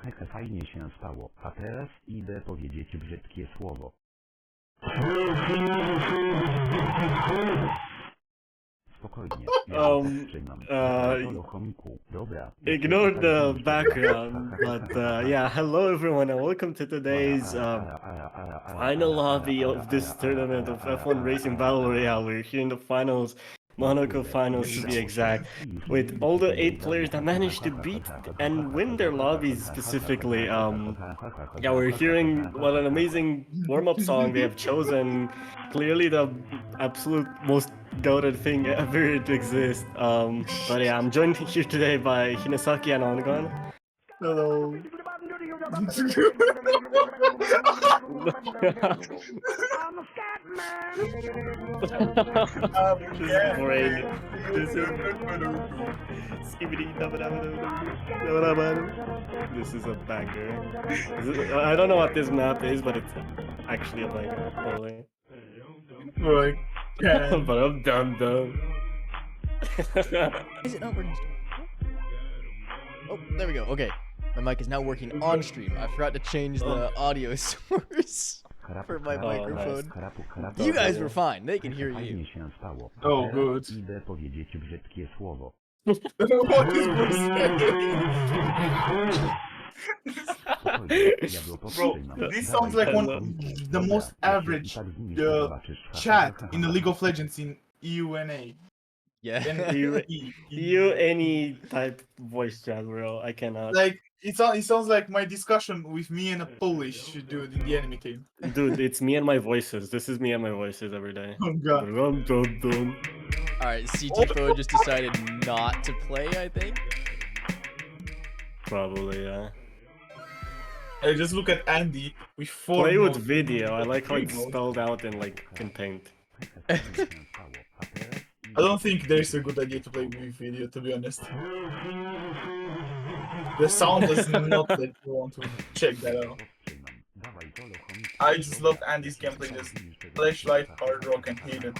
Hehe, fajnie się stało, a teraz idę powiedzieć brzydkie słowo. Spokojnie, Ignore the background, but yeah, hello everyone and welcome to today's final lobby of this tournament of F1 Racing Battle Royale. We're here in the finals, Monaco finals to be exact, with all the 8 players that managed to beat and win their lobbies specifically. Yeah, we're hearing what an amazing warm-up song they have chosen. Clearly the absolute most goated thing ever to exist. But yeah, I'm joined here today by Hinasaki and Onigon. Hello. This is great. This is This is a banger. I don't know what this map is, but it's actually a banger. Holy. Right. But I'm done. Is it not working? Oh, there we go. Okay. My mic is now working on stream. I forgot to change the audio source for my microphone. Nice. You guys were fine. They can hear you. Oh, good. Idę powiedzieć brzydkie słowo. What is Bro, this sounds like one of the most average chat in the League of Legends in EUNA. Yeah. You any type voice chat, bro. I cannot. Like, it sounds like my discussion with me and a Polish dude in the enemy team. Dude, it's me and my voices. This is me and my voices every day. Oh god. Alright, CTFO just decided not to play, I think. Probably, yeah. Hey, just look at Andy with 4 Play with modes. video. I like how Three it's modes. spelled out in paint. I don't think there's a good idea to play with video, to be honest. The sound does not let you want to check that out. I just loved Andy's gameplay, just flashlight, hard rock, and hidden.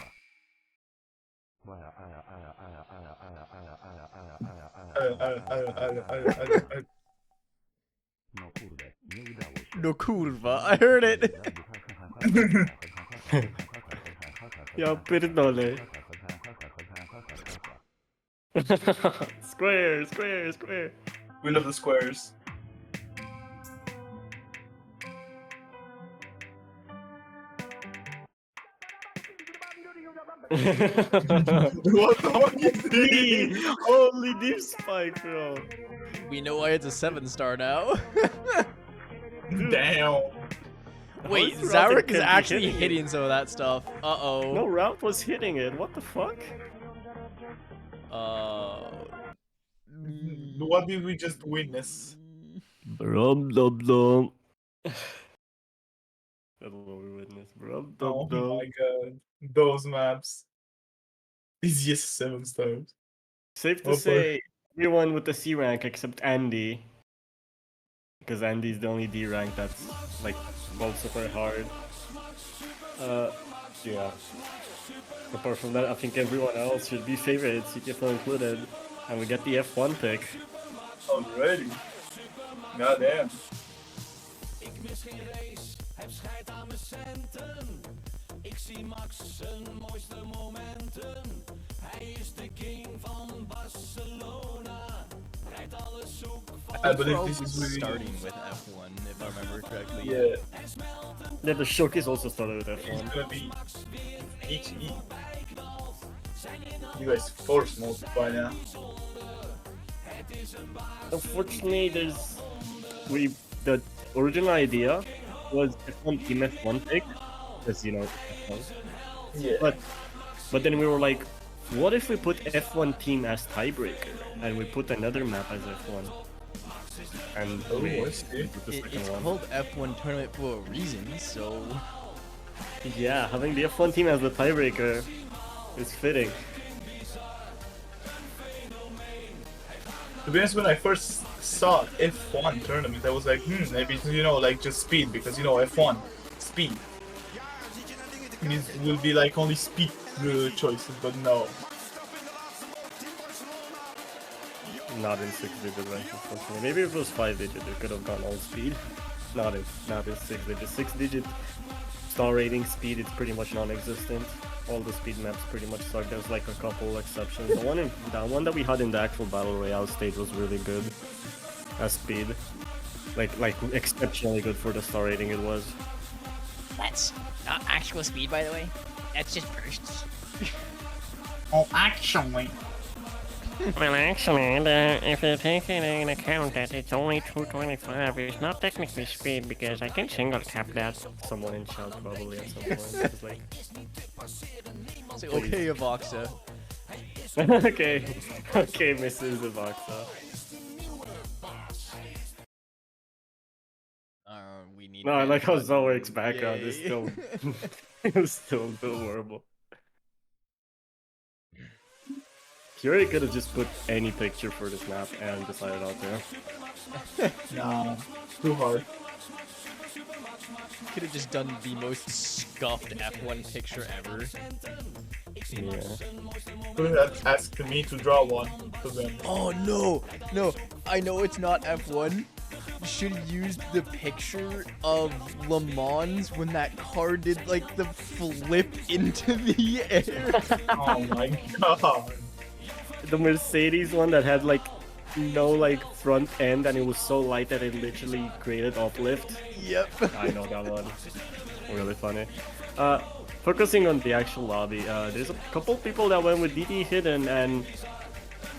No kurwa, I heard it. Ja pierdolę. Square. We love the squares. What the fuck is this? Holy deep spike, bro. We know why it's a 7-star now. Damn. Wait, How is Zarek Rocket is actually hitting it? hitting some of that stuff. Uh-oh. No, Ramp was hitting it. What the fuck? What did we just witness? Brum dum dum. That's what we witnessed. Brum dum Oh dum. my god. Those maps. Easiest 7 stars. Safe to Oh, say, everyone with the C rank except Andy. Because Andy's the only D rank that's like both super hard. Yeah. Apart from that, I think everyone else should be favorites, CTFO included. And we get the F1 pick. Already. Goddamn. I believe this is really starting with F1, if I remember correctly. Yeah, Yeah, the showcase also started with it's F1. gonna be HE. You guys force mode by now. Unfortunately, the original idea was F1 Team F1 pick, because you know, F1. Yeah. But then we were like, what if we put F1 Team as tiebreaker, and we put another map as F1, and Oh, we I see. put the second It's one. called F1 tournament for a reason, so... Yeah, having the F1 team as the tiebreaker is fitting. To be honest, when I first saw F1 tournament, I was like, maybe, you know, like just speed, because, you know, F1, speed. It will be like only speed choices, but no. Not in 6-digit range, unfortunately. Maybe if it was 5-digit, it could have gone all speed. Not in 6-digit. 6-digit star rating speed, it's pretty much non-existent. All the speed maps pretty much suck. There's like a couple exceptions. The one that we had in the actual Battle Royale stage was really good as speed. Like exceptionally good for the star rating it was. That's not actual speed, by the way. That's just bursts. Oh, actually. Well, actually, if you take it in account that it's only 225, it's not technically speed because I can single tap that. Someone in chat probably at some point. It's like, Say, okay, Avoxa. okay, okay, Mrs. Avoxa. We need. No, I like how button. Zoerk's background is Yay. still, is still horrible. Fury could have just put any picture for this map and decided out there. Nah, too hard. Could have just done the most scuffed F1 picture ever. Yeah. Could have asked me to draw one. Then. Oh no, no! I know it's not F1. Should have used the picture of Le Mans when that car did like the flip into the air. Oh my god. The Mercedes one that had like no like front end and it was so light that it literally created uplift. Yep. I know that one. Really funny. Focusing on the actual lobby, there's a couple people that went with DT hidden and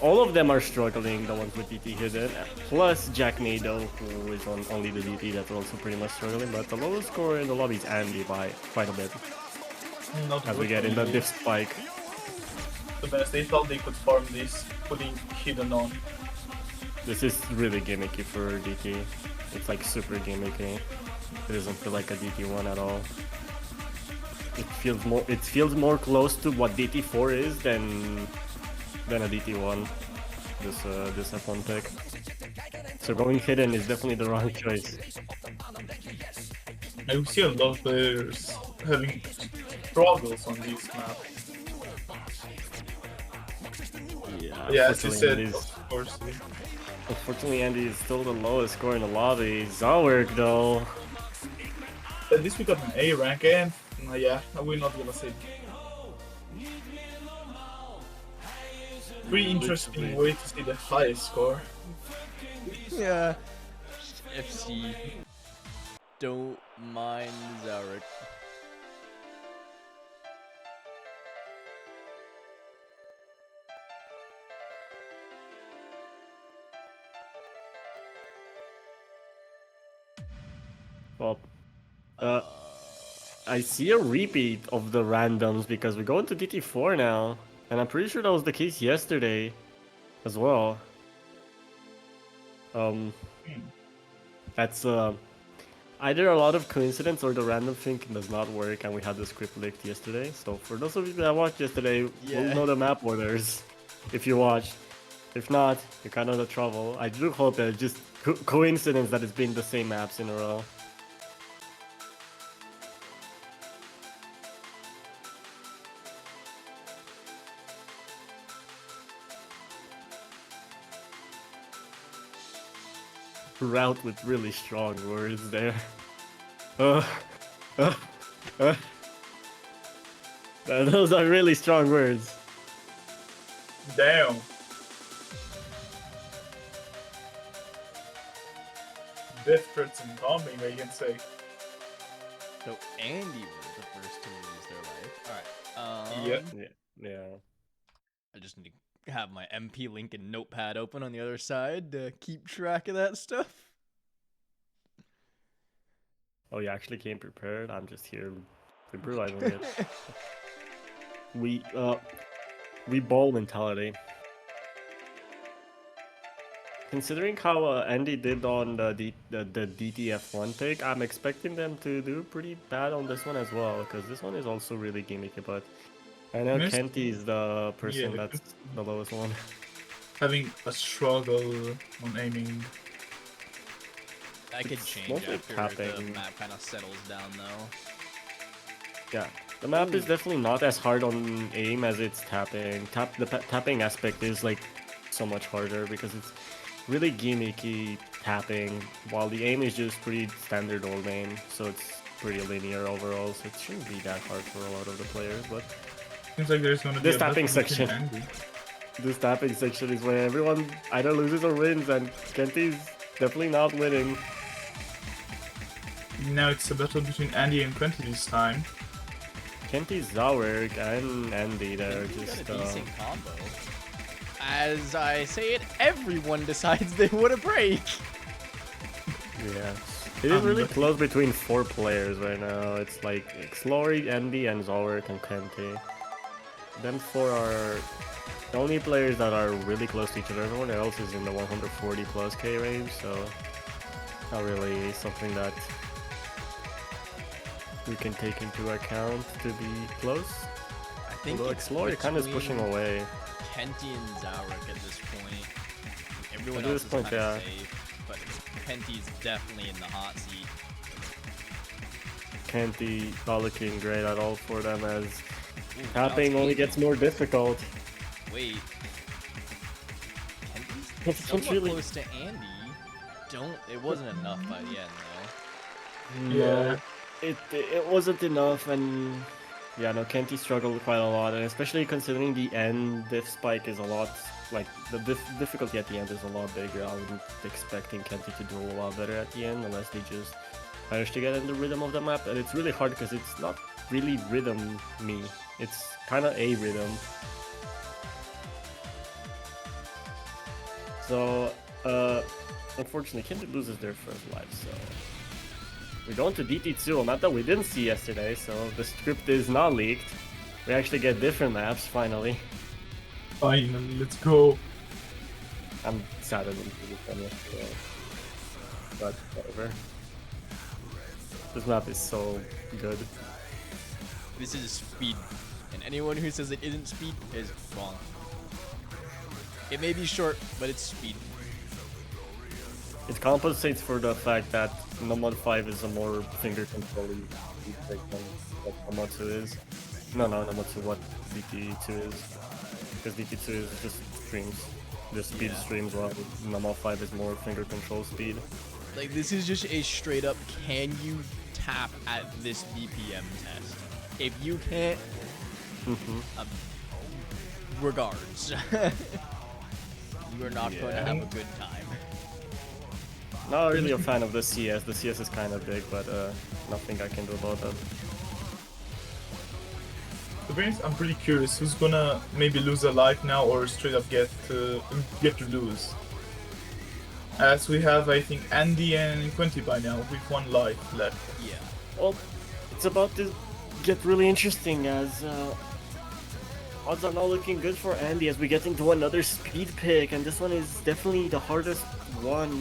all of them are struggling, the ones with DT hidden, plus Jack Nado, who is on only the DT, that's also pretty much struggling, but the lowest score in the lobby is Andy by quite a bit, Not as we get in the diff spike. To be honest, they thought they could farm this, putting hidden on. This is really gimmicky for DT. It's like super gimmicky. It doesn't feel like a DT1 at all. It feels more close to what DT4 is than a DT1. This F1 pick. So going hidden is definitely the wrong choice. I see a lot of players having struggles on this map. Yeah, as you said, of course. Unfortunately, Andy is still the lowest score in the lobby. Zoerk though. At least we got an A rank and yeah, we're not gonna say. Pretty interesting way to see the highest score. Yeah. FC. Don't mind Zoerk. Well, I see a repeat of the randoms because we go into DT4 now, and I'm pretty sure that was the case yesterday as well. That's either a lot of coincidence or the random thinking does not work, and we had the script leaked yesterday. So for those of you that watched yesterday, we'll know the map orders if you watched. If not, you're kind of in trouble. I do hope that it's just coincidence that it's been the same maps in a row. Route with really strong words there. Those are really strong words. Damn. Death threats incoming, I can say. So Andy was the first to lose their life. Alright. Yeah. I just need to have my MP link and notepad open on the other side to keep track of that stuff. Oh, you actually came prepared? I'm just here improvising it. We ball mentality. Considering how Andy did on the DTF1 pick, I'm expecting them to do pretty bad on this one as well, because this one is also really gimmicky, but I know Kenty is the person that's the lowest one. Having a struggle on aiming. That could It's change mostly after tapping. the map kind of settles down, though. Yeah, the map is definitely not as hard on aim as it's tapping. The tapping aspect is like so much harder because it's really gimmicky tapping, while the aim is just pretty standard old aim, so it's pretty linear overall, so it shouldn't be that hard for a lot of the players, but Seems like there's gonna be this a tapping battle between section. Andy. This tapping section is where everyone either loses or wins, and Kenty's definitely not winning. Now it's a battle between Andy and Quentin this time. Kenty, Zawerk, and Andy there He's just got a decent combo. As I say it, everyone decides they want to break. yeah. It is really close between 4 players right now. It's like Slory, Andy, and Zawerk and Kenty. Them 4 are the only players that are really close to each other. Everyone else is in the 140 plus K range, so not really something that we can take into account to be close. I think Although like Slory kind of is pushing away. Kenty and Zawerk at this point. Everyone At else this is point, kind of yeah. safe, but Kenty's definitely in the hot seat. Kenty not looking great at all for them, as Ooh, tapping now it's only Andy. gets more difficult. Wait. It's Kenty's somewhat really- close to Andy. It wasn't enough by the end though. Yeah. It wasn't enough, and yeah, no, Kenty struggled quite a lot, and especially considering the end diff spike is a lot, like the difficulty at the end is a lot bigger. I wasn't expecting Kenty to do a lot better at the end unless they just manage to get in the rhythm of the map, and it's really hard because it's not really rhythm me. It's kind of a rhythm. So, unfortunately, Kenty loses their first life, so we're going to DT2, a map that we didn't see yesterday, so the script is not leaked. We actually get different maps, finally. Finally, let's go. I'm sad I didn't see this one yesterday, but whatever. This map is so good. This is speed, and anyone who says it isn't speed is wrong. It may be short, but it's speed. It compensates for the fact that Nomad 5 is a more finger controlling than what Nomad 2 is. No, Nomad 2, what DT2 is. Because DT2 is just streams. Just speed Yeah. streams, while Nomad 5 is more finger control speed. Like, this is just a straight up, can you tap at this BPM test? If you can't, regards. You are not going to have a good time. Not really a fan of the CS. The CS is kind of big, but nothing I can do about that. To be honest, I'm pretty curious who's gonna maybe lose a life now or straight up get to lose. As we have, I think, Andy and Quenty by now with 1 life left. Yeah. Well, it's about to get really interesting, as odds are not looking good for Andy as we get into another speed pick, and this one is definitely the hardest one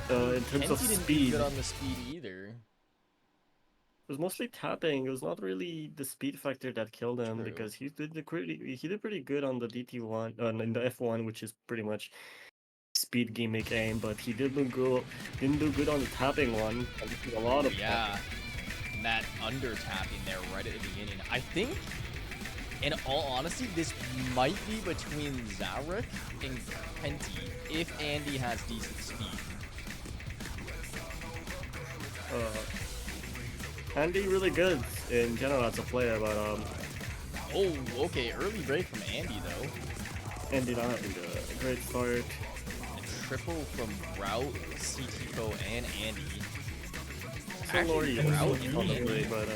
in terms of Kenty didn't do speed. good on the speed either. It was mostly tapping. It was not really the speed factor that killed him, True. because he did pretty good on the DT1 in the F1, which is pretty much speed gimmick aim, but he didn't do good on the tapping one. And this is a lot of Yeah. And that under tapping there right at the beginning. I think, in all honesty, this might be between Zawerk and Kenty if Andy has decent speed. Andy really good in general as a player, but Oh, okay. Early break from Andy, though. Andy not having a great start. A triple from Route, CTFO, and Andy. So Lori Actually, is Route on and the Andy. play, but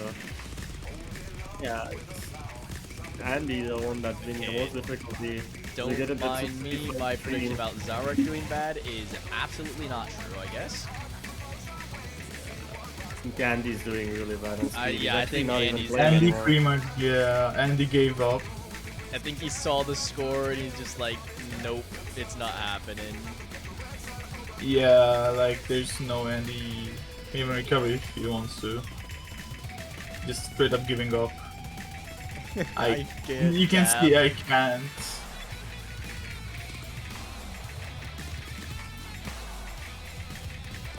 yeah, it's Andy the one that's been the most difficulty. We get a Don't bit mind me, too my free. prediction about Zawerk doing bad is absolutely not true, I guess. I think Andy's doing really bad on speed. He's yeah, I actually think not even Andy's playing Andy anymore. pretty much, yeah, Andy gave up. I think he saw the score and he's just like, nope, it's not happening. Yeah, like there's no Andy even recovery if he wants to. Just straight up giving up. I can't You can tap. see I can't.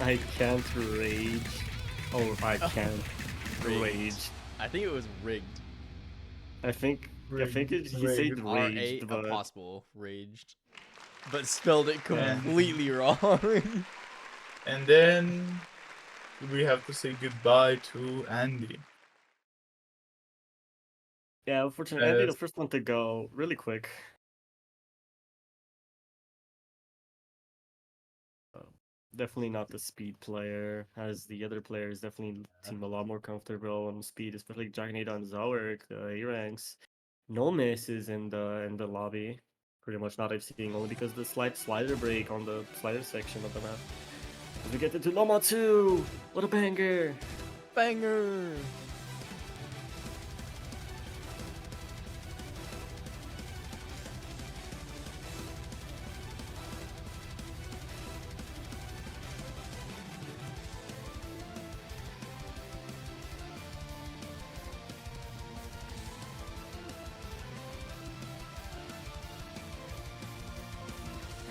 I can't rage. Oh, I can't rage. I think it was rigged. I think he said Rigged. R-A raged, but possible raged. but spelled it completely wrong. And then we have to say goodbye to Andy. Yeah, unfortunately, I'd be the first one to go really quick. Definitely not the speed player, as the other players definitely seem a lot more comfortable on speed, especially Jackanada and Zowerk, the A ranks. No misses in the lobby. Pretty much not I've seen, only because the slight slider break on the slider section of the map. As we get into Noma 2! What a banger! Banger!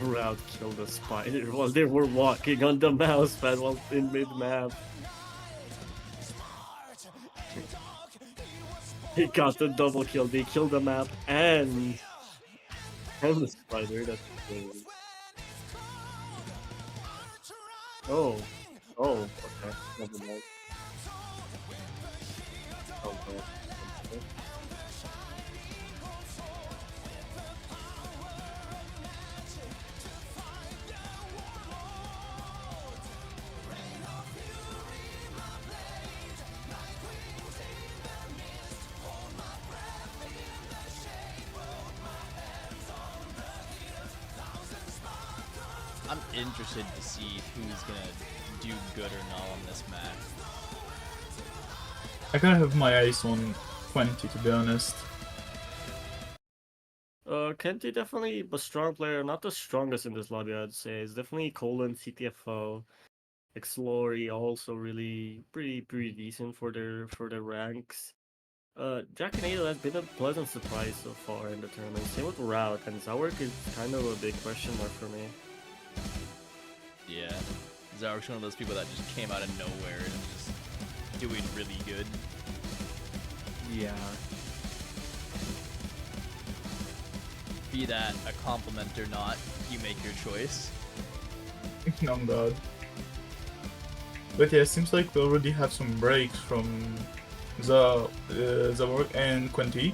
Route killed a spider while they were walking on the mouse pad while in mid-map. He got the double kill. They killed the map and the spider. That's cool. Oh. Oh, okay. Never mind. Okay. I'm interested to see who's gonna do good or not on this map. I kind of have my eyes on 20, to be honest. Kenty definitely a strong player, not the strongest in this lobby, I'd say. It's definitely Colin, CTFO, Xlori also really pretty decent for their ranks. Jack and Ada has been a pleasant surprise so far in the tournament. Same with Route, and Zawerk is kind of a big question mark for me. Yeah, Zawerk's one of those people that just came out of nowhere and just doing really good. Yeah. Be that a compliment or not, you make your choice. Oh god. But yeah, it seems like we already have some breaks from Zawork and Quinty.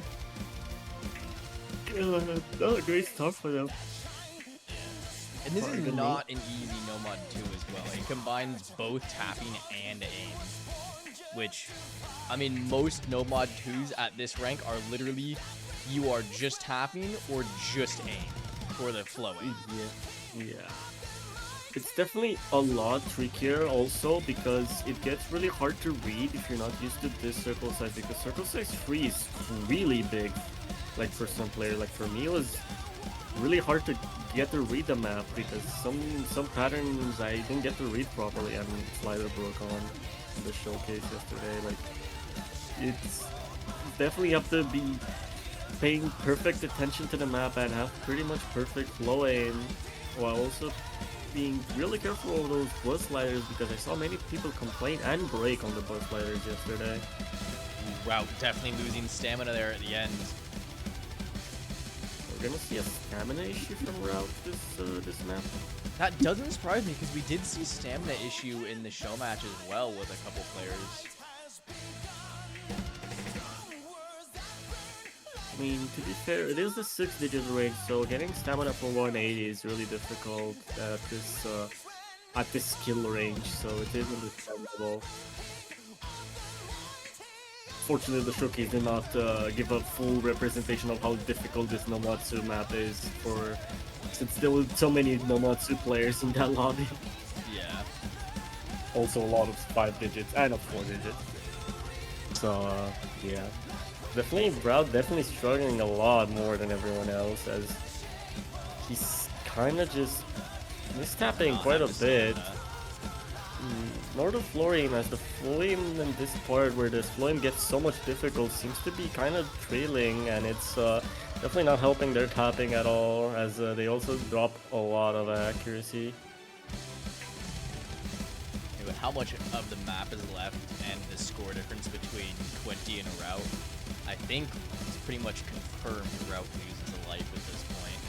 Not a great start for them. And this is not an easy Nomad 2 as well. It combines both tapping and aim. Which, I mean, most Nomad 2s at this rank are literally, you are just tapping or just aim for the flowing. Yeah. It's definitely a lot trickier also because it gets really hard to read if you're not used to this circle size, because circle size 3 is really big. Like for some players, like for me it was really hard to get to read the map because some patterns I didn't get to read properly and slider broke on the showcase yesterday. Like it's definitely have to be paying perfect attention to the map and have pretty much perfect flow aim while also being really careful of those bus sliders, because I saw many people complain and break on the bus sliders yesterday. Route definitely losing stamina there at the end. We're gonna see a stamina issue from Route this map. That doesn't surprise me because we did see stamina issue in the show match as well with a couple players. I mean, to be fair, it is the 6-digit range, so getting stamina for 180 is really difficult at this skill range, so it is understandable. Fortunately, the showcase did not give a full representation of how difficult this Nomatsu map is, since there were so many Nomatsu players in that lobby. Yeah. Also a lot of 5 digits and a 4 digit. So, yeah. Definitely, Brown definitely struggling a lot more than everyone else, as he's kind of just mistapping quite a bit. Nor the Florian, as the Florian in this part where this Florian gets so much difficult seems to be kind of trailing, and it's definitely not helping their tapping at all, as they also drop a lot of accuracy. But how much of the map is left and the score difference between 20 and a Route? I think it's pretty much confirmed Route loses a life at this point.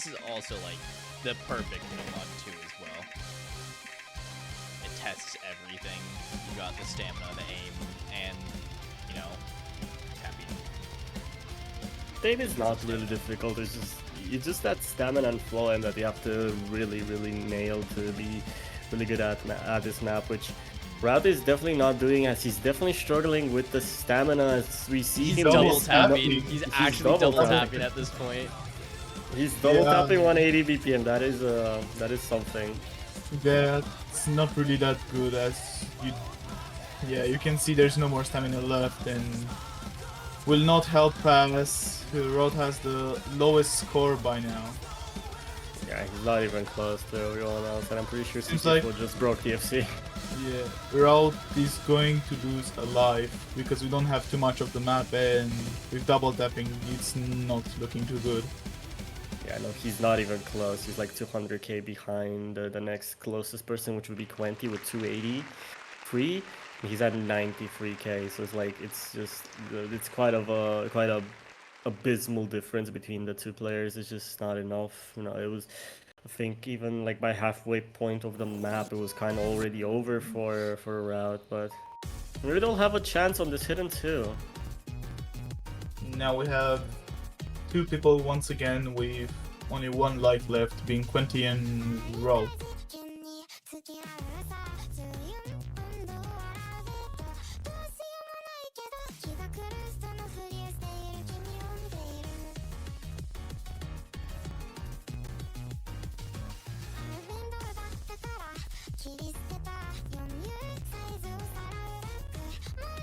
this is also like the perfect hit mod too as well. It tests everything. You got the stamina, the aim, and you know, happy. Aim is not really difficult. It's just that stamina and flow aim that you have to really nail to be really good at this map, which Route is definitely not doing, as he's definitely struggling with the stamina as we see He's him double just tapping. He's actually double double tapping. tapping at this point. He's double Yeah. tapping 180 BPM. That is something. Yeah, it's not really that good as you. Yeah, you can see there's no more stamina left and will not help as Rod has the lowest score by now. Yeah, he's not even close to everyone else, and I'm pretty sure Seems CC4 like- just broke TFC. Yeah, Rout is going to lose a life because we don't have too much of the map, and with double tapping, it's not looking too good. Yeah, no, he's not even close. He's like 200k behind the next closest person, which would be Quenty with 283. He's at 93k, so it's like it's quite a abysmal difference between the two players. It's just not enough. You know, it was, I think, even like by halfway point of the map, it was kind of already over for Route, but we don't have a chance on this hidden too. Now we have two people once again with only one life left, being Quenty and Rout.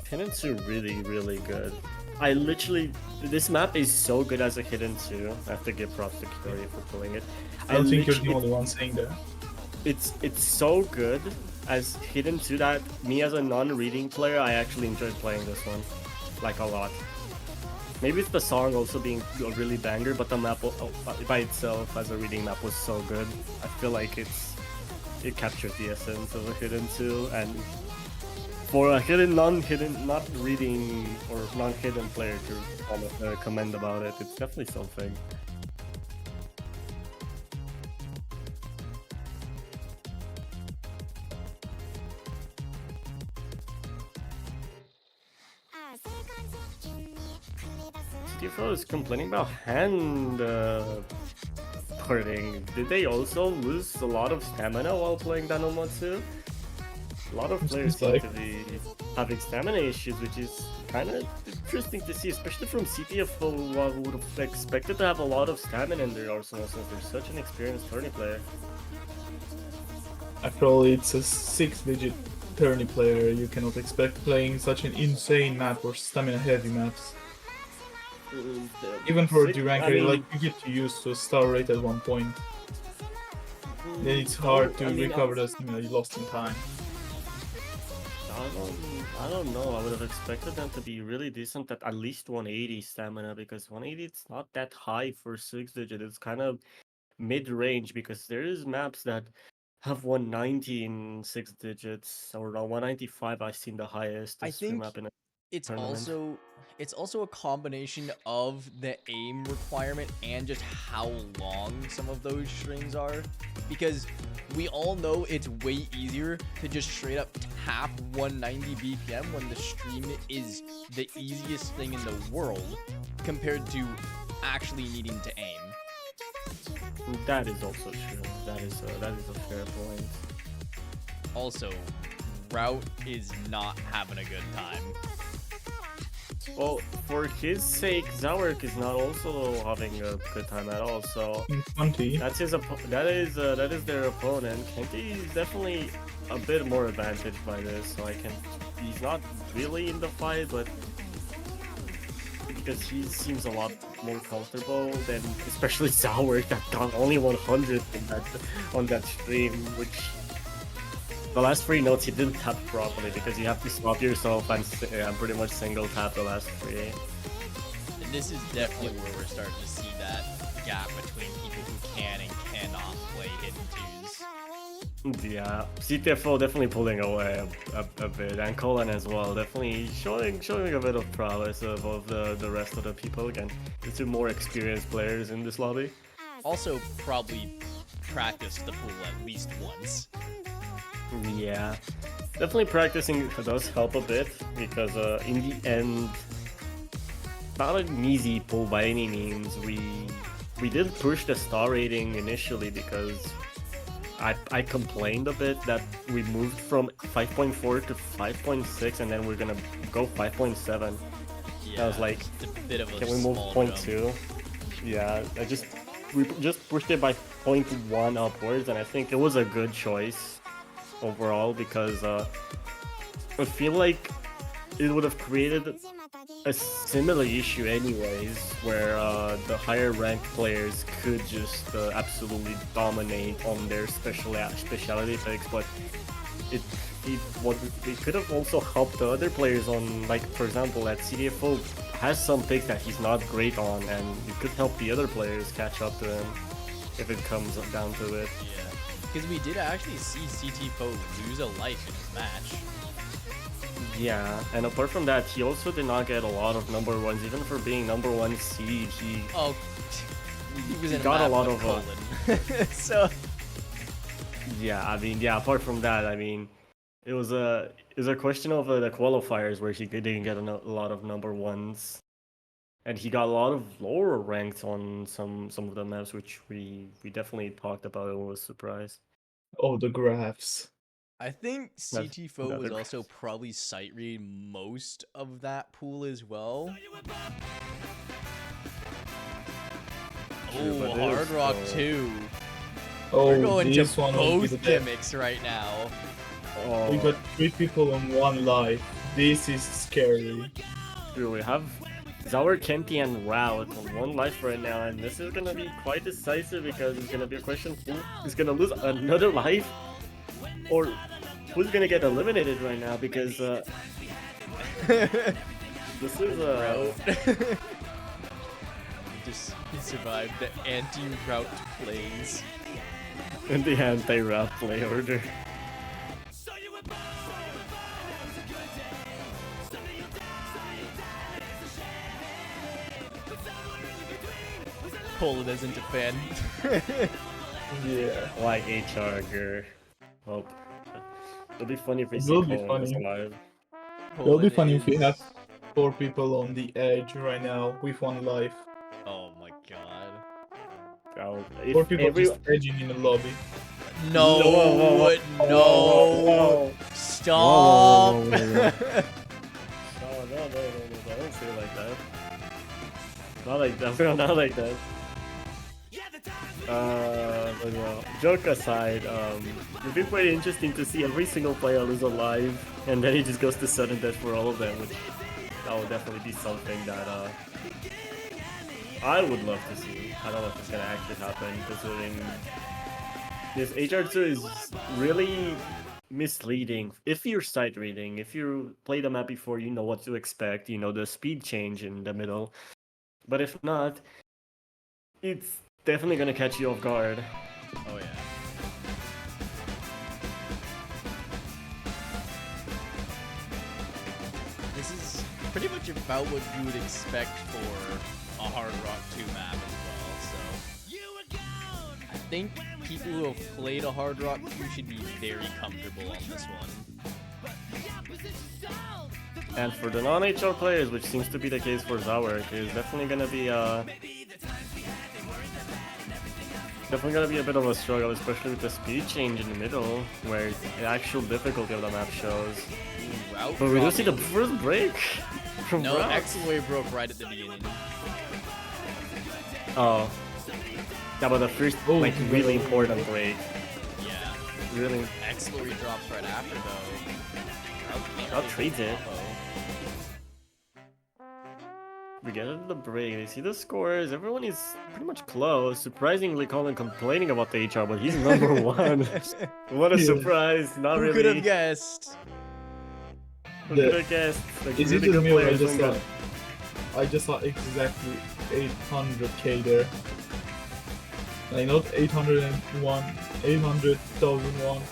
Hidden 2 really good. This map is so good as a Hidden 2. I have to give props to Kyori for pulling it. I don't think you're the literally- only one saying that. It's so good as Hidden 2 that me as a non-reading player, I actually enjoyed playing this one, like a lot. Maybe it's the song also being a really banger, but the map by itself as a reading map was so good. I feel like it captured the essence of a Hidden 2, and for a not reading or non-hidden player to commend about it, it's definitely something. CTFO is complaining about hand hurting. Did they also lose a lot of stamina while playing Danomatsu? A lot of players seem like- to be having stamina issues, which is kind of interesting to see, especially from CTFO, who would have expected to have a lot of stamina in their arsenal since they're such an experienced tourney player. After all, it's a 6-digit tourney player. You cannot expect playing such an insane map or stamina-heavy maps. Even for a D-ranker, like you get used to a star rate at one point. Then it's hard to recover the stamina you lost in time. I don't know. I would have expected them to be really decent at least 180 stamina, because 180 it's not that high for 6-digit. It's kind of mid-range, because there is maps that have 190 in 6 digits, or 195. I've seen the highest. I stream think map in a it's tournament. also a combination of the aim requirement and just how long some of those streams are, because we all know it's way easier to just straight up tap 190 BPM when the stream is the easiest thing in the world compared to actually needing to aim. That is also true. That is a fair point. Also, Route is not having a good time. Well, for his sake, Zawerk is not also having a good time at all. So In 20, that is their opponent. Kenti is definitely a bit more advantaged by this. So he's not really in the fight, but because he seems a lot more comfortable than especially Zawerk that got only 100 on that stream, which the last 3 notes he didn't tap properly, because you have to stop yourself and pretty much single tap the last 3. And this is definitely where we're starting to see that gap between people who can and cannot play hidden twos. Yeah, CTFO definitely pulling away a bit, and Colin as well, definitely showing a bit of prowess above the rest of the people. Again, the 2 more experienced players in this lobby. Also, probably practiced the pool at least once. Yeah, definitely practicing does help a bit because in the end, not an easy pool by any means. We did push the star rating initially because I complained a bit that we moved from 5.4 to 5.6 and then we're gonna go 5.7. Yeah, I was like, it's a bit of a can we move small 0.2? Yeah, we just pushed it by 0.1 upwards, and I think it was a good choice overall because I feel like it would have created a similar issue anyways, where the higher ranked players could just absolutely dominate on their specialty picks, but it could have also helped the other players on, like, for example, that CDFO has some picks that he's not great on, and it could help the other players catch up to him if it comes down to it. Yeah, because we did actually see CT4 lose a life in his match. Yeah, and apart from that, he also did not get a lot of number ones, even for being number one seed. He was in got a lot with of Colin. So yeah, I mean, yeah. Apart from that, I mean, it was a question of the qualifiers where he didn't get a lot of number ones, and he got a lot of lower ranked on some of the maps, which we definitely talked about and was surprised. Oh, the graphs. I think CT4 was another also probably sight reading most of that pool as well. True, but Oh, it Hard is, Rock 2. Oh, We're going to this one will be the both death. gimmicks right now. Oh, We got 3 people on 1 life. This is scary. true, we have Zaur, Kenti, and Route on 1 life right now, and this is gonna be quite decisive because it's gonna be a question who is gonna lose another life, or who's gonna get eliminated right now, because this is Just survived the anti-route plays. in the anti-route play order. Colin isn't a fan. Yeah. Like HR, grr. Hope. It'll be funny if we It see will be Colin funny. alive. It'll be funny if we is- have 4 people on the edge right now with 1 life. Oh my god. Oh, 4 if people every... just edging in the lobby. No, Whoa, whoa, no, whoa. stop. Whoa, whoa, whoa, No, don't say it like that. Not like that, bro, not like that. But well, joke aside, it'd be quite interesting to see every single player lose a life, and then he just goes to sudden death for all of them, which that would definitely be something that I would love to see. I don't know if it's gonna actually happen, considering this HR2 is really misleading. If you're sight reading, if you play the map before, you know what to expect, you know the speed change in the middle. But if not, it's definitely gonna catch you off guard. Oh yeah. This is pretty much about what you would expect for a Hard Rock 2 map as well, so I think people who have played a Hard Rock 2 should be very comfortable on this one. And for the non-HR players, which seems to be the case for Zawerk, is definitely gonna be a bit of a struggle, especially with the speed change in the middle, where the actual difficulty of the map shows. Ooh, route But we do see the dropping. first break from No, Route. X-Way broke right at the beginning. Oh. Yeah, but the first, like, really important break. Yeah. Really, X-Lorry drops right after though. Route trades it. Uh-oh. We get into the break, we see the scores, everyone is pretty much close. Surprisingly, Colin complaining about the HR, but he's number 1. What a Yeah. surprise, not Who really. could have guessed? Who could have guessed? Like, Is it really just good me or I players just doing saw? good. I just saw exactly 800k there. Like not 801, 800,001.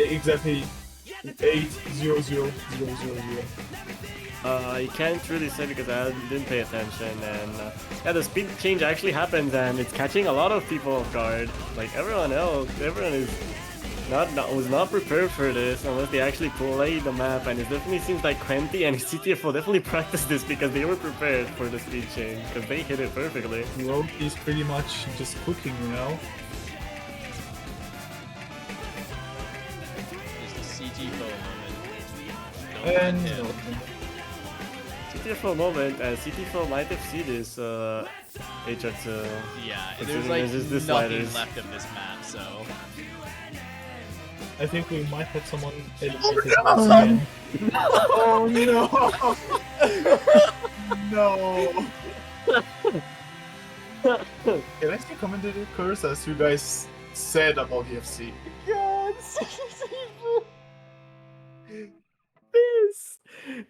Exactly 800,000. I can't really say because I didn't pay attention, and yeah, the speed change actually happens, and it's catching a lot of people off guard. Like everyone else, everyone is was not prepared for this unless they actually play the map, and it definitely seems like Quenty and CTFO definitely practiced this because they were prepared for the speed change because they hit it perfectly. Rogue is pretty much just cooking, you know. Just a CTFO moment. And CTFO moment, and CTFO might have seen this HR2. Yeah, Considering there's like there's just the nothing sliders. left of this map, so. I think we might have someone eliminated once again. Oh no! No! Can I still commentator curse as you guys said about the FC? God, This!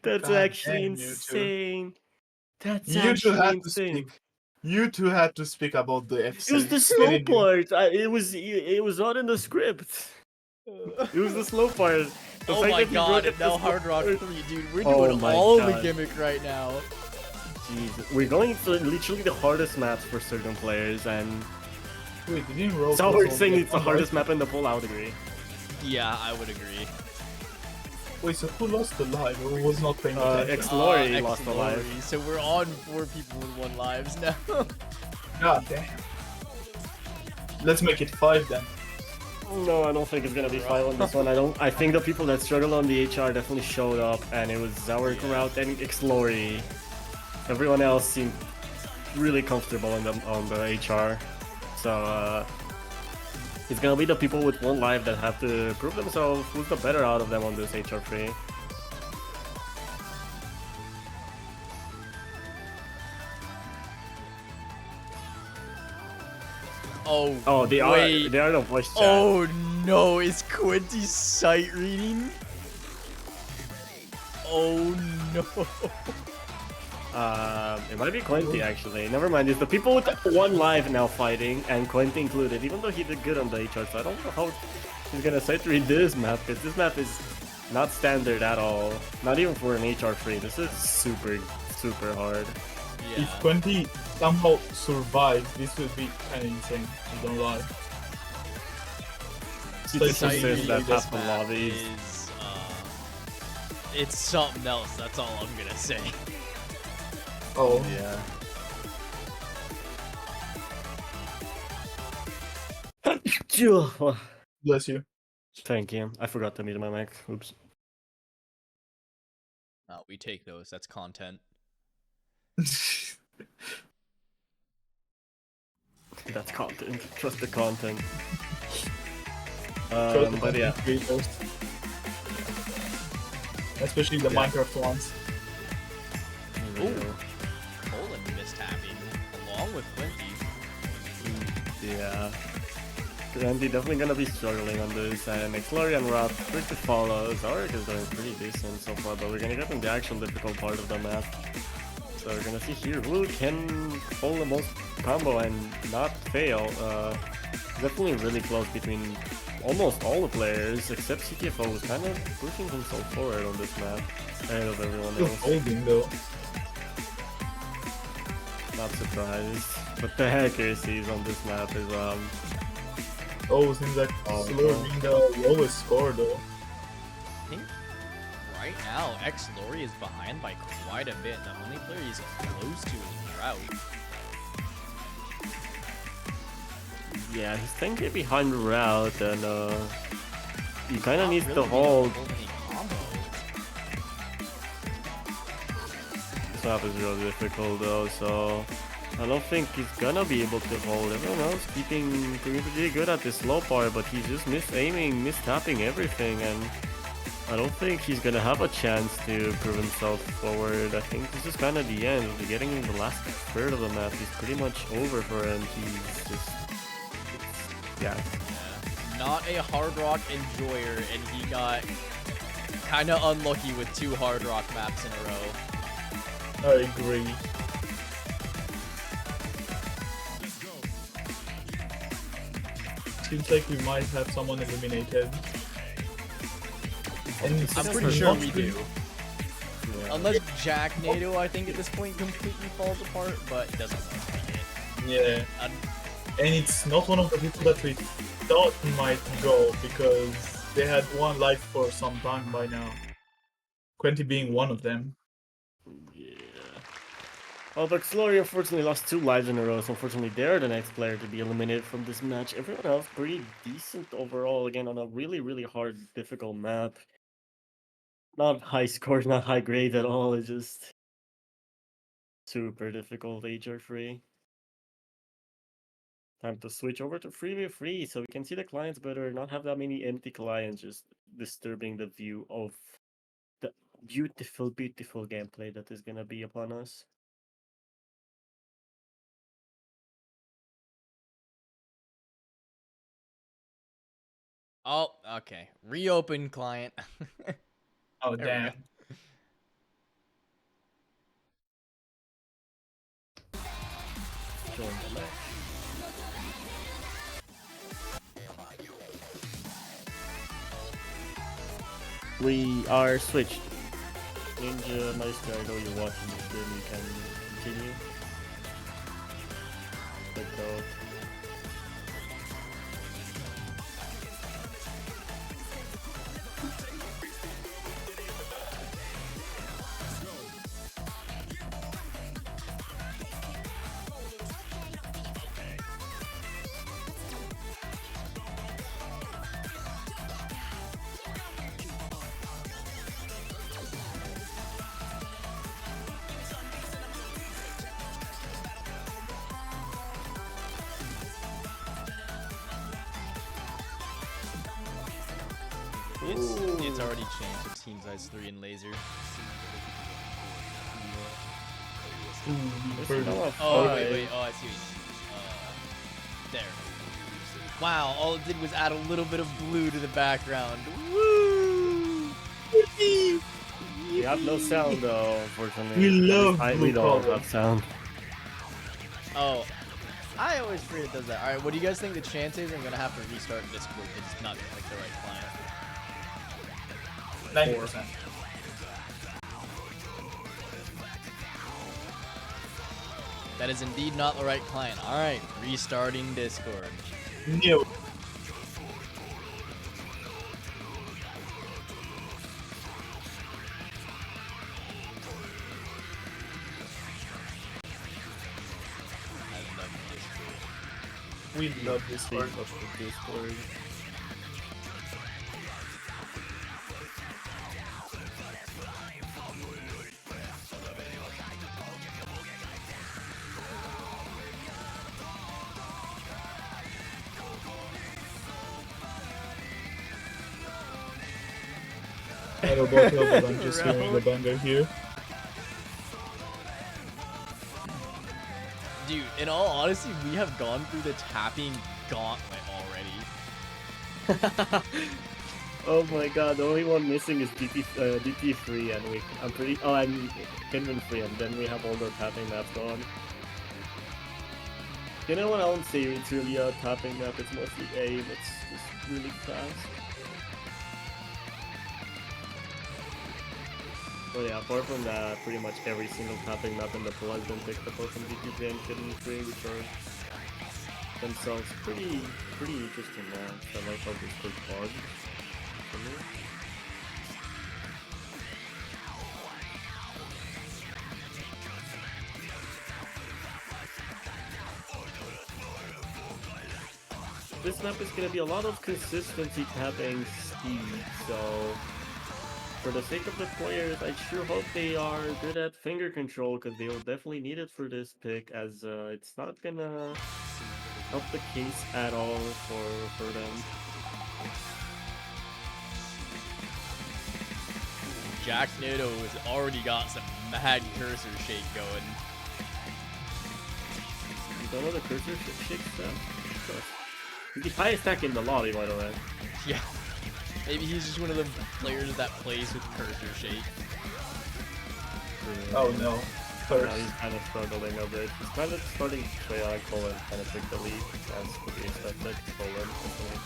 That's God actually damn, you two. insane. That's You two actually had to insane. speak. You two had to speak about the FC. It was the slow part. It was not in the script. It was the slow part. The Oh fact my that you god, wrote it and now the slow Hard Rock part. 3, dude. We're Oh doing my all the God. gimmick right now. Jesus. We're going to literally the hardest maps for certain players, and Wait, didn't Rogue so we're also saying get it's the one, hardest right? map in the pool. I would agree. Yeah, I would agree. Wait, so who lost the live or was not paying attention? X-Lori lost a life. X-Lori. So we're on 4 people with 1 lives now. God damn. Let's make it 5 then. No, I don't think it's gonna be 5 on this one. I think the people that struggled on the HR definitely showed up, and it was Sauerkraut and X-Lori. Everyone else seemed really comfortable on the HR. So it's gonna be the people with 1 life that have to prove themselves who's the better out of them on this HR free. Oh, they wait. are the voice chat. Oh no, is Quinty's sight reading? Oh no. It might be Quenty actually. Never mind. It's the people with 1 life now fighting, and Quenty included. Even though he did good on the HR, so I don't know how he's gonna sight read this map, because this map is not standard at all. Not even for an HR free. This is super hard. Yeah. If Quenty somehow survived, this would be kind of insane. I don't lie. This Sight says reading that this half the map lobbies. is, it's something else, that's all I'm gonna say. Oh, Yeah. bless you. Thank you. I forgot to mute my mic. Oops. Oh, we take those, that's content. That's content. Trust the content. Trust the But yeah. content creators. Especially the Yeah. Minecraft ones. Ooh. Colin mistapping, along with Quinty. Yeah. Randy definitely gonna be struggling on this, and X-Lori and Roth quick to follow. Zarek is doing pretty decent so far, but we're gonna get in the actual difficult part of the map. So we're gonna see here who can pull the most combo and not fail. Definitely really close between almost all the players, except CTFO, who's kind of pushing himself forward on this map ahead of everyone Still else. holding though. Not surprised. But the accuracies on this map is Oh, seems like Oh, Slow no. being the lowest score though. I think right now, X-Lori is behind by quite a bit. The only player he's close to is Route. yeah, he's 10k behind Route, and he kind of Not needs really to being hold. able to hold any combos. This map is really difficult though, so I don't think he's gonna be able to hold. Everyone else doing pretty good at this slow part, but he's just mis-aiming, mis-tapping everything, and I don't think he's gonna have a chance to prove himself forward. I think this is kind of the end. We're getting in the last third of the map. He's pretty much over for him. He's just, yeah. Not a Hard Rock enjoyer, and he got kind of unlucky with 2 Hard Rock maps in a row. I agree. Seems like we might have someone eliminated. And I'm it's pretty sure not we really- do. Unless Jack NATO, I think at this point completely falls apart, but it doesn't look like it. Yeah. And it's not one of the people that we thought might go because they had one life for some time by now. Quenty being one of them. Yeah. Well, but Glory unfortunately lost 2 lives in a row, so unfortunately they're the next player to be eliminated from this match. Everyone else pretty decent overall, again, on a really, really hard, difficult map. Not high scores, not high grades at all, it's just super difficult HR3. Time to switch over to 3v3 so we can see the clients better, not have that many empty clients just disturbing the view of the beautiful, beautiful gameplay that is gonna be upon us. Oh, okay. Reopen client. Oh, There we damn. Join the match. We are switched. Ninja Meister, I know you're watching this game, you can continue. Click out. It's already changed to Team Size 3 and Laser. Oh, wait. Oh, I see what you mean. There. Wow, all it did was add a little bit of blue to the background. Woo! We have no sound though, unfortunately. We love We blue don't color. have sound. Oh, I always forget it does that. Alright, what do you guys think the chance is? I'm gonna have to restart Discord. It's not gonna pick the right client. 90%. That is indeed not the right client. Alright, restarting Discord. New. I love Discord. We love this part. Discord. I don't know, but I'm just hearing the banger here. Dude, in all honesty, we have gone through the tapping gauntlet already. Oh my god, the only one missing is DT3 and I'm pretty and Pinwin free, and then we have all the tapping maps gone. You know what, I won't say it's really a tapping map, it's mostly aim, it's just really fast. But yeah, apart from that, pretty much every single tapping map in the pool has been picked apart from DT3 and Pinwin 3, which are themselves pretty interesting maps. I like how this could pause. This map is going to be a lot of consistency tapping speed, so for the sake of the players, I sure hope they are good at finger control, because they will definitely need it for this pick, as it's not gonna help the case at all for them. Jack Nato has already got some mad cursor shake going. You don't know the cursor shake stuff? He's the highest tech in the lobby, by the way. Yeah. Maybe he's just one of the players that plays with cursor shake. Oh no. Now First. he's kind of struggling a bit. He's kind of starting to play like Poland, kind of take the lead, as could be expected. Poland, definitely.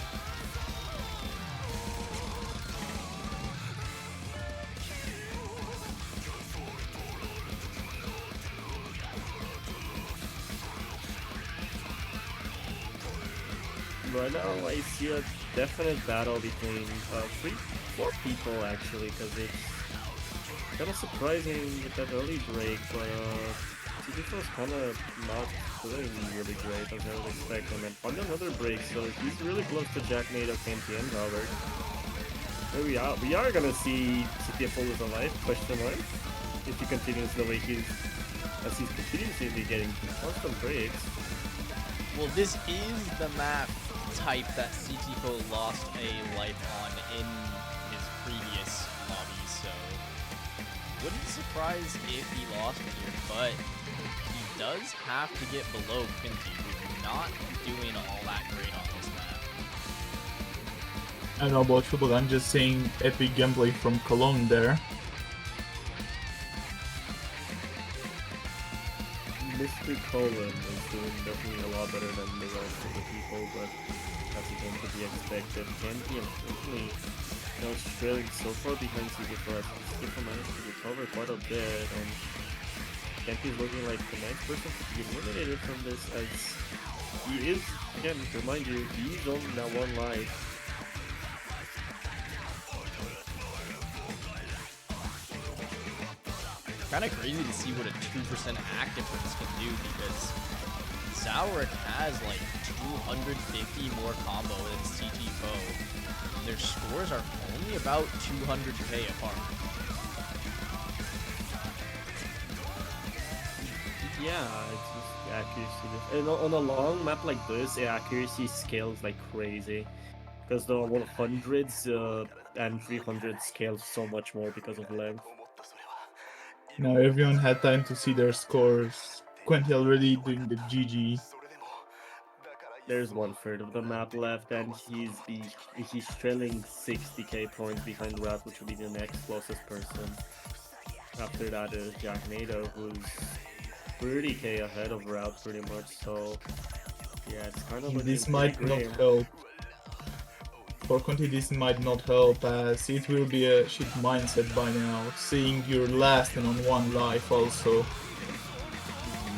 right now I see a definite battle between 4 people actually, because it's kind of surprising with that early break, but Tsujifo's kind of not doing really great as I would expect, and then on another break, so he's really close to Jack Nato, Kenty, and Robert. Here we are gonna see CTFO is alive, question mark, if he continues the way he's continuously getting constant breaks. Well, this is the map type that CTFO lost a life on in his previous lobby, so wouldn't surprise if he lost here, but he does have to get below Quinty, who's not doing all that great on this map. I don't know about you, but I'm just seeing epic gameplay from Cologne there. Mr. Colin is doing definitely a lot better than the rest of the people, but that's going to be expected. Kenty, unfortunately, trailing so far behind CJ for us. CJ managed to recover quite a bit, and Kenty is looking like the next person to be eliminated from this, as he is, again, to remind you, he's only now 1 life. Kind of crazy to see what a 2% act difference can do, because Zauric has like 250 more combo than CTFO. Their scores are only about 200k apart. Yeah, it's just accuracy. And on a long map like this, accuracy scales like crazy, because the 100s and 300s scale so much more because of length. Now everyone had time to see their scores. Quinty already doing the GG. There's 1/3 of the map left, and he's trailing 60k points behind Rat, which will be the next closest person. After that is Jack Nato, who's 30k ahead of Rat pretty much. So yeah, it's kind of This might not help. For Quinty, this might not help, as it will be a shit mindset by now, seeing you're last and on 1 life also.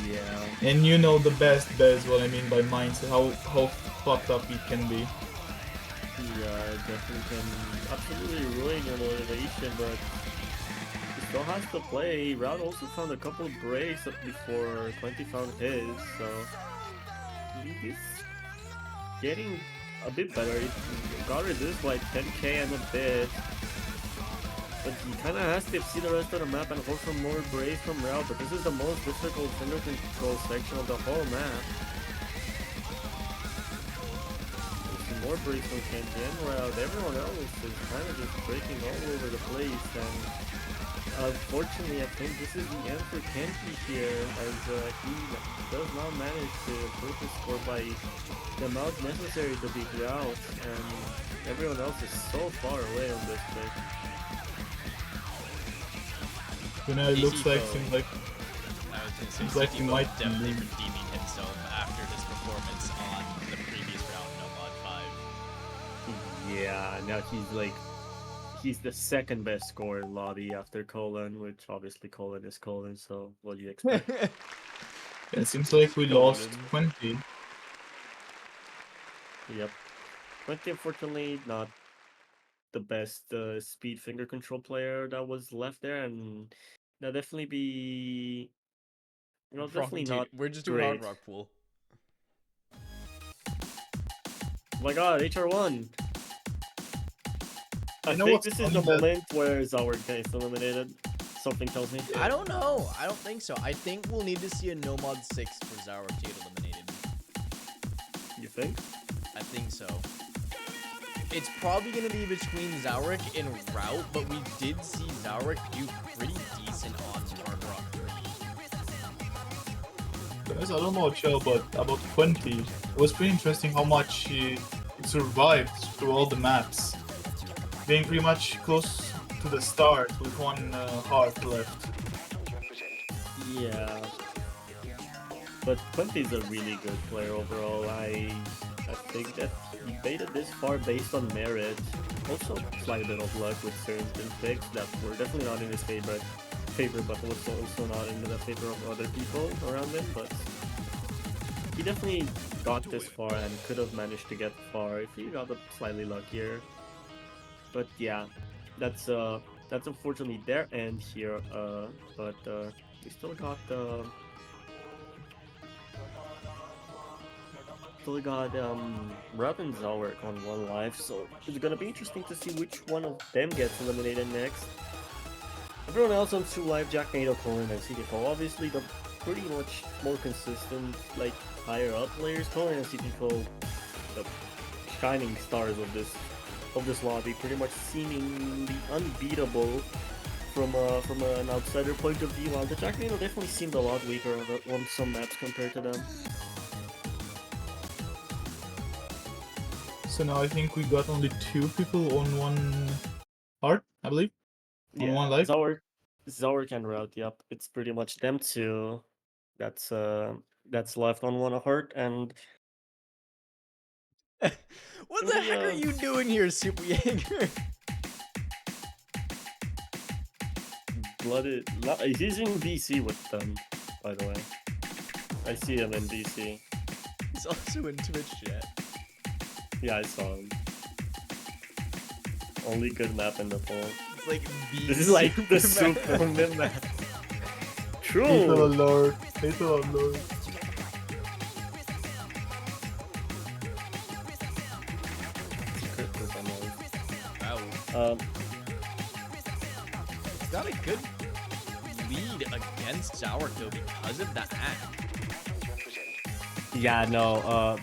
Yeah. And you know the best what I mean by mindset, how fucked up it can be. Yeah, it definitely can absolutely ruin your motivation, but he still has to play. Route also found a couple of breaks before Quinty found his, so he's getting a bit better. He got reduced by 10k and a bit, but he kind of has to see the rest of the map and hope for more breaks from Route, but this is the most difficult finger control section of the whole map. More breaks from Kenty and Route. Everyone else is kind of just breaking all over the place, and unfortunately I think this is the end for Kenty here, as he does not manage to improve his score by the amount necessary to beat Route, and everyone else is so far away on this pick. You know, it looks like, seems like he might definitely redeeming himself after his performance on the previous round in Mod 5. Yeah, now he's the second best scorer in lobby after Colin, which obviously Colin is Colin, so what do you expect? It seems like we lost 20. Yep. 20, unfortunately, not the best speed finger control player that was left there, and that'll definitely be, definitely not. We're just doing great. Hard Rock Pool. Oh my god, HR1! I know think what's this is the moment where Zauric gets eliminated. Something tells me. I don't know. I don't think so. I think we'll need to see a no mod 6 for Zauric to get eliminated. You think? I think so. It's probably going to be between Zauric and Route, but we did see Zauric do pretty decent on Hard Rock 3. Guys, I don't know about 20. It was pretty interesting how much it survived through all the maps. Being pretty much close to the start with 1 heart left. Yeah. But Quinty's a really good player overall. I think that he made it this far based on merit. Also, slight bit of luck with certain picks that were definitely not in his favor, but also not in the favor of other people around him. But he definitely got this far and could have managed to get far if he got slightly luckier. But yeah, that's unfortunately their end here. But we still got Rub and Zalwork on one life, so it's gonna be interesting to see which one of them gets eliminated next. Everyone else on 2 life, Jack, NATO, Colin, and CTFO. Obviously, the pretty much more consistent, like higher up players. Colin and CTFO, the shining stars of this lobby, pretty much seemingly unbeatable from an outsider point of view. The Jack, NATO definitely seemed a lot weaker on some maps compared to them. So now I think we got only 2 people on 1 heart, I believe. On 1 life. Zalwork and Route, yep. It's pretty much them 2 that's left on 1 heart, and What the heck are you doing here, Super Jaeger? Blooded. He's in BC with them, by the way. I see him in BC. He's also in Twitch chat. Yeah, I saw him. Only good map in the poll. It's like the This is like the super mid map. True. Little lord. Little lord. Wow. He's got a good lead against Zalwork though because of the hack. Yeah, no.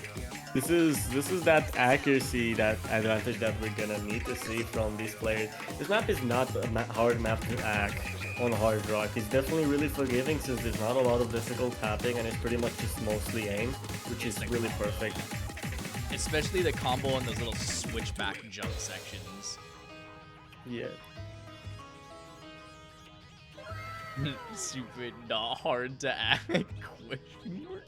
This is that accuracy, that advantage that we're gonna need to see from these players. This map is not a hard map to hack on hard rock. It's definitely really forgiving since there's not a lot of difficult tapping and it's pretty much just mostly aim, which is really perfect. Especially the combo on those little switchback jump sections. Yeah. Super not hard to hack? Question mark?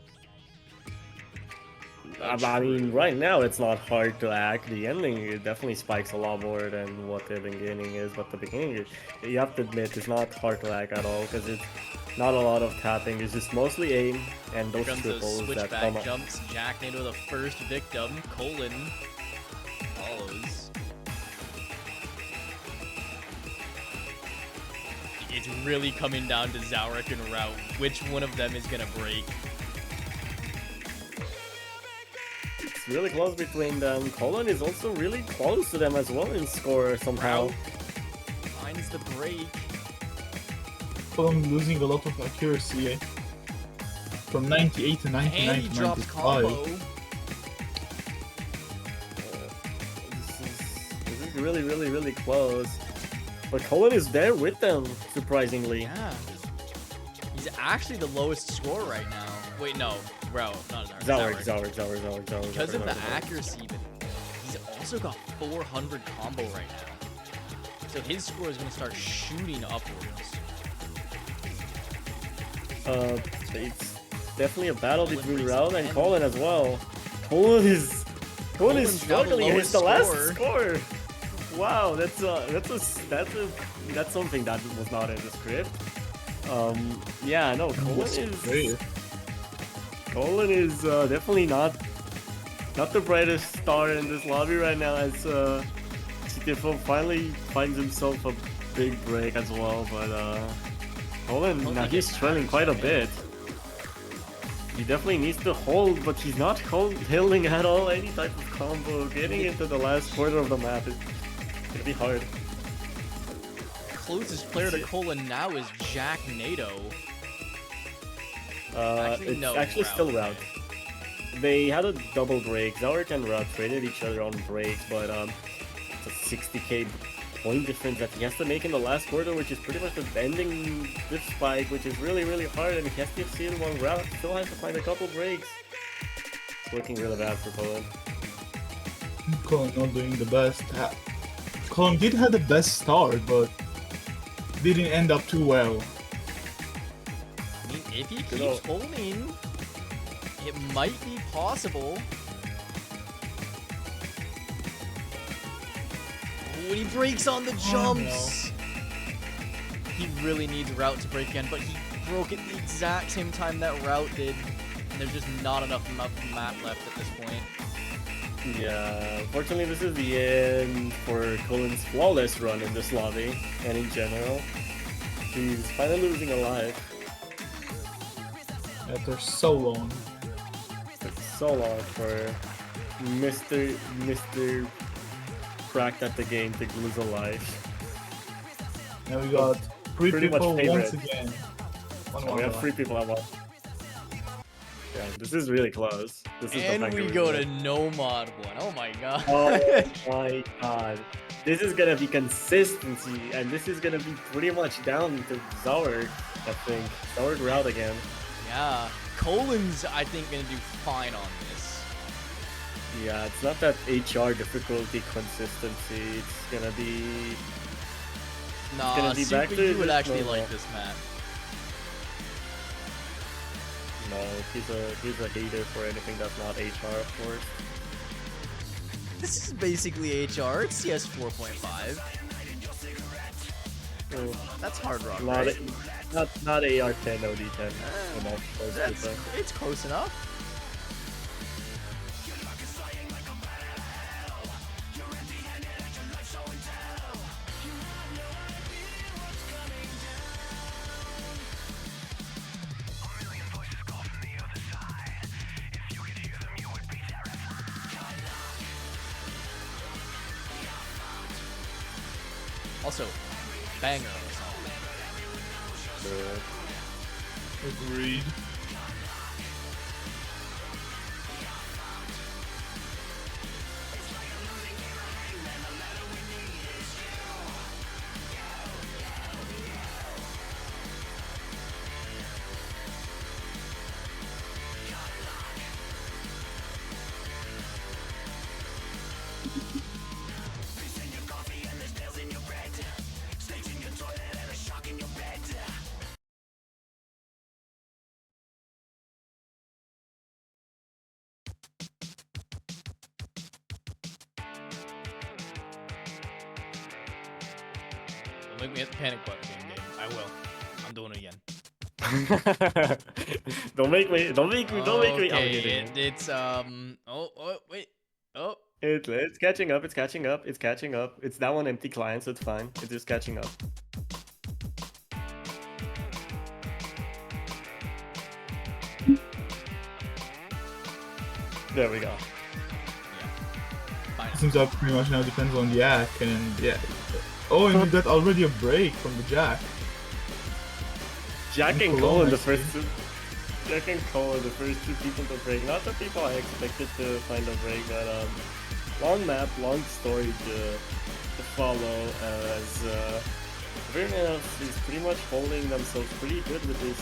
I mean, right now it's not hard to hack. The ending it definitely spikes a lot more than what the beginning is, but the beginning, you have to admit, it's not hard to hack at all because it's not a lot of tapping. It's just mostly aim and those triples that come up. Jumps. Jack into the first victim. Colin follows. It's really coming down to Zalwork and Route. Which one of them is gonna break? It's really close between them. Colin is also really close to them as well in score somehow. Finds the break. I'm losing a lot of accuracy, eh? From 98 to 99 And he to drops 95. combo. This is really close. But Colin is there with them, surprisingly. Yeah. He's actually the lowest score right now. Wait, no. Bro, not Zalwork. Zalwork. Because of the accuracy, but he's also got 400 combo right now. So his score is going to start shooting upwards. It's definitely a battle between Route and Colin as well. Colin is struggling. It's the last score. Wow, that's something that was not in the script. Yeah, no, Colin is definitely not the brightest star in this lobby right now, as CTFO finally finds himself a big break as well, but Colin, now he's trailing quite a bit. He definitely needs to hold, but he's not holding at all any type of combo. Getting into the last quarter of the map is gonna be hard. Closest player to Colin now is Jack NATO. It's actually still Route. They had a double break. Zalwork and Route traded each other on breaks, but it's a 60k point difference that he has to make in the last quarter, which is pretty much the ending this spike, which is really hard, and he has to see it one Route. Still has to find a couple breaks. It's working really bad for Colin. Colin not doing the best. Colin did have the best start, but didn't end up too well. I mean, if he keeps holding, it might be possible. When he breaks on the jumps, he really needs Route to break again, but he broke it the exact same time that Route did. and there's just not enough map left at this point. Yeah, unfortunately this is the end for Colin's flawless run in this lobby, and in general. He's finally losing a life. After so long. It's so long for Mr. Cracked at the game to lose a life. And we got three Pretty much people favorite. once again. We have 3 people at once. Yeah, this is really close. This is And the we factory go one. to no mod 1. Oh my god. Oh my god. This is gonna be consistency, and this is gonna be pretty much down to Zauer, I think. Zauer route again. Yeah. Colin's, I think, gonna do fine on this. Yeah, it's not that HR difficulty consistency. It's gonna be... Nah, gonna be back Super, to you would this actually normal. like this map. No, he's a hater for anything that's not HR, of course. This is basically HR. It's CS 4.5. So, That's hard rock, not, right? not AR10, OD10. Enough, close to That's, that. it's close enough. Also, banger of a song. Agreed. Don't make me hit the panic button again, game. I will. I'm doing it again. Don't make me. I'm Okay, kidding. it's oh wait. Oh, It's catching up. It's catching up. It's catching up. It's that one empty client, so it's fine. It's just catching up. There we go. fine. Seems that pretty much now depends on the Jack, and yeah. Oh, and we got already a break from the Jack. Jack and Cologne, Cole are the actually. first two. Jack and Cole are the first 2 people to break. Not the people I expected to find a break, but long map, long story to follow. As everyone else is pretty much holding themselves pretty good with this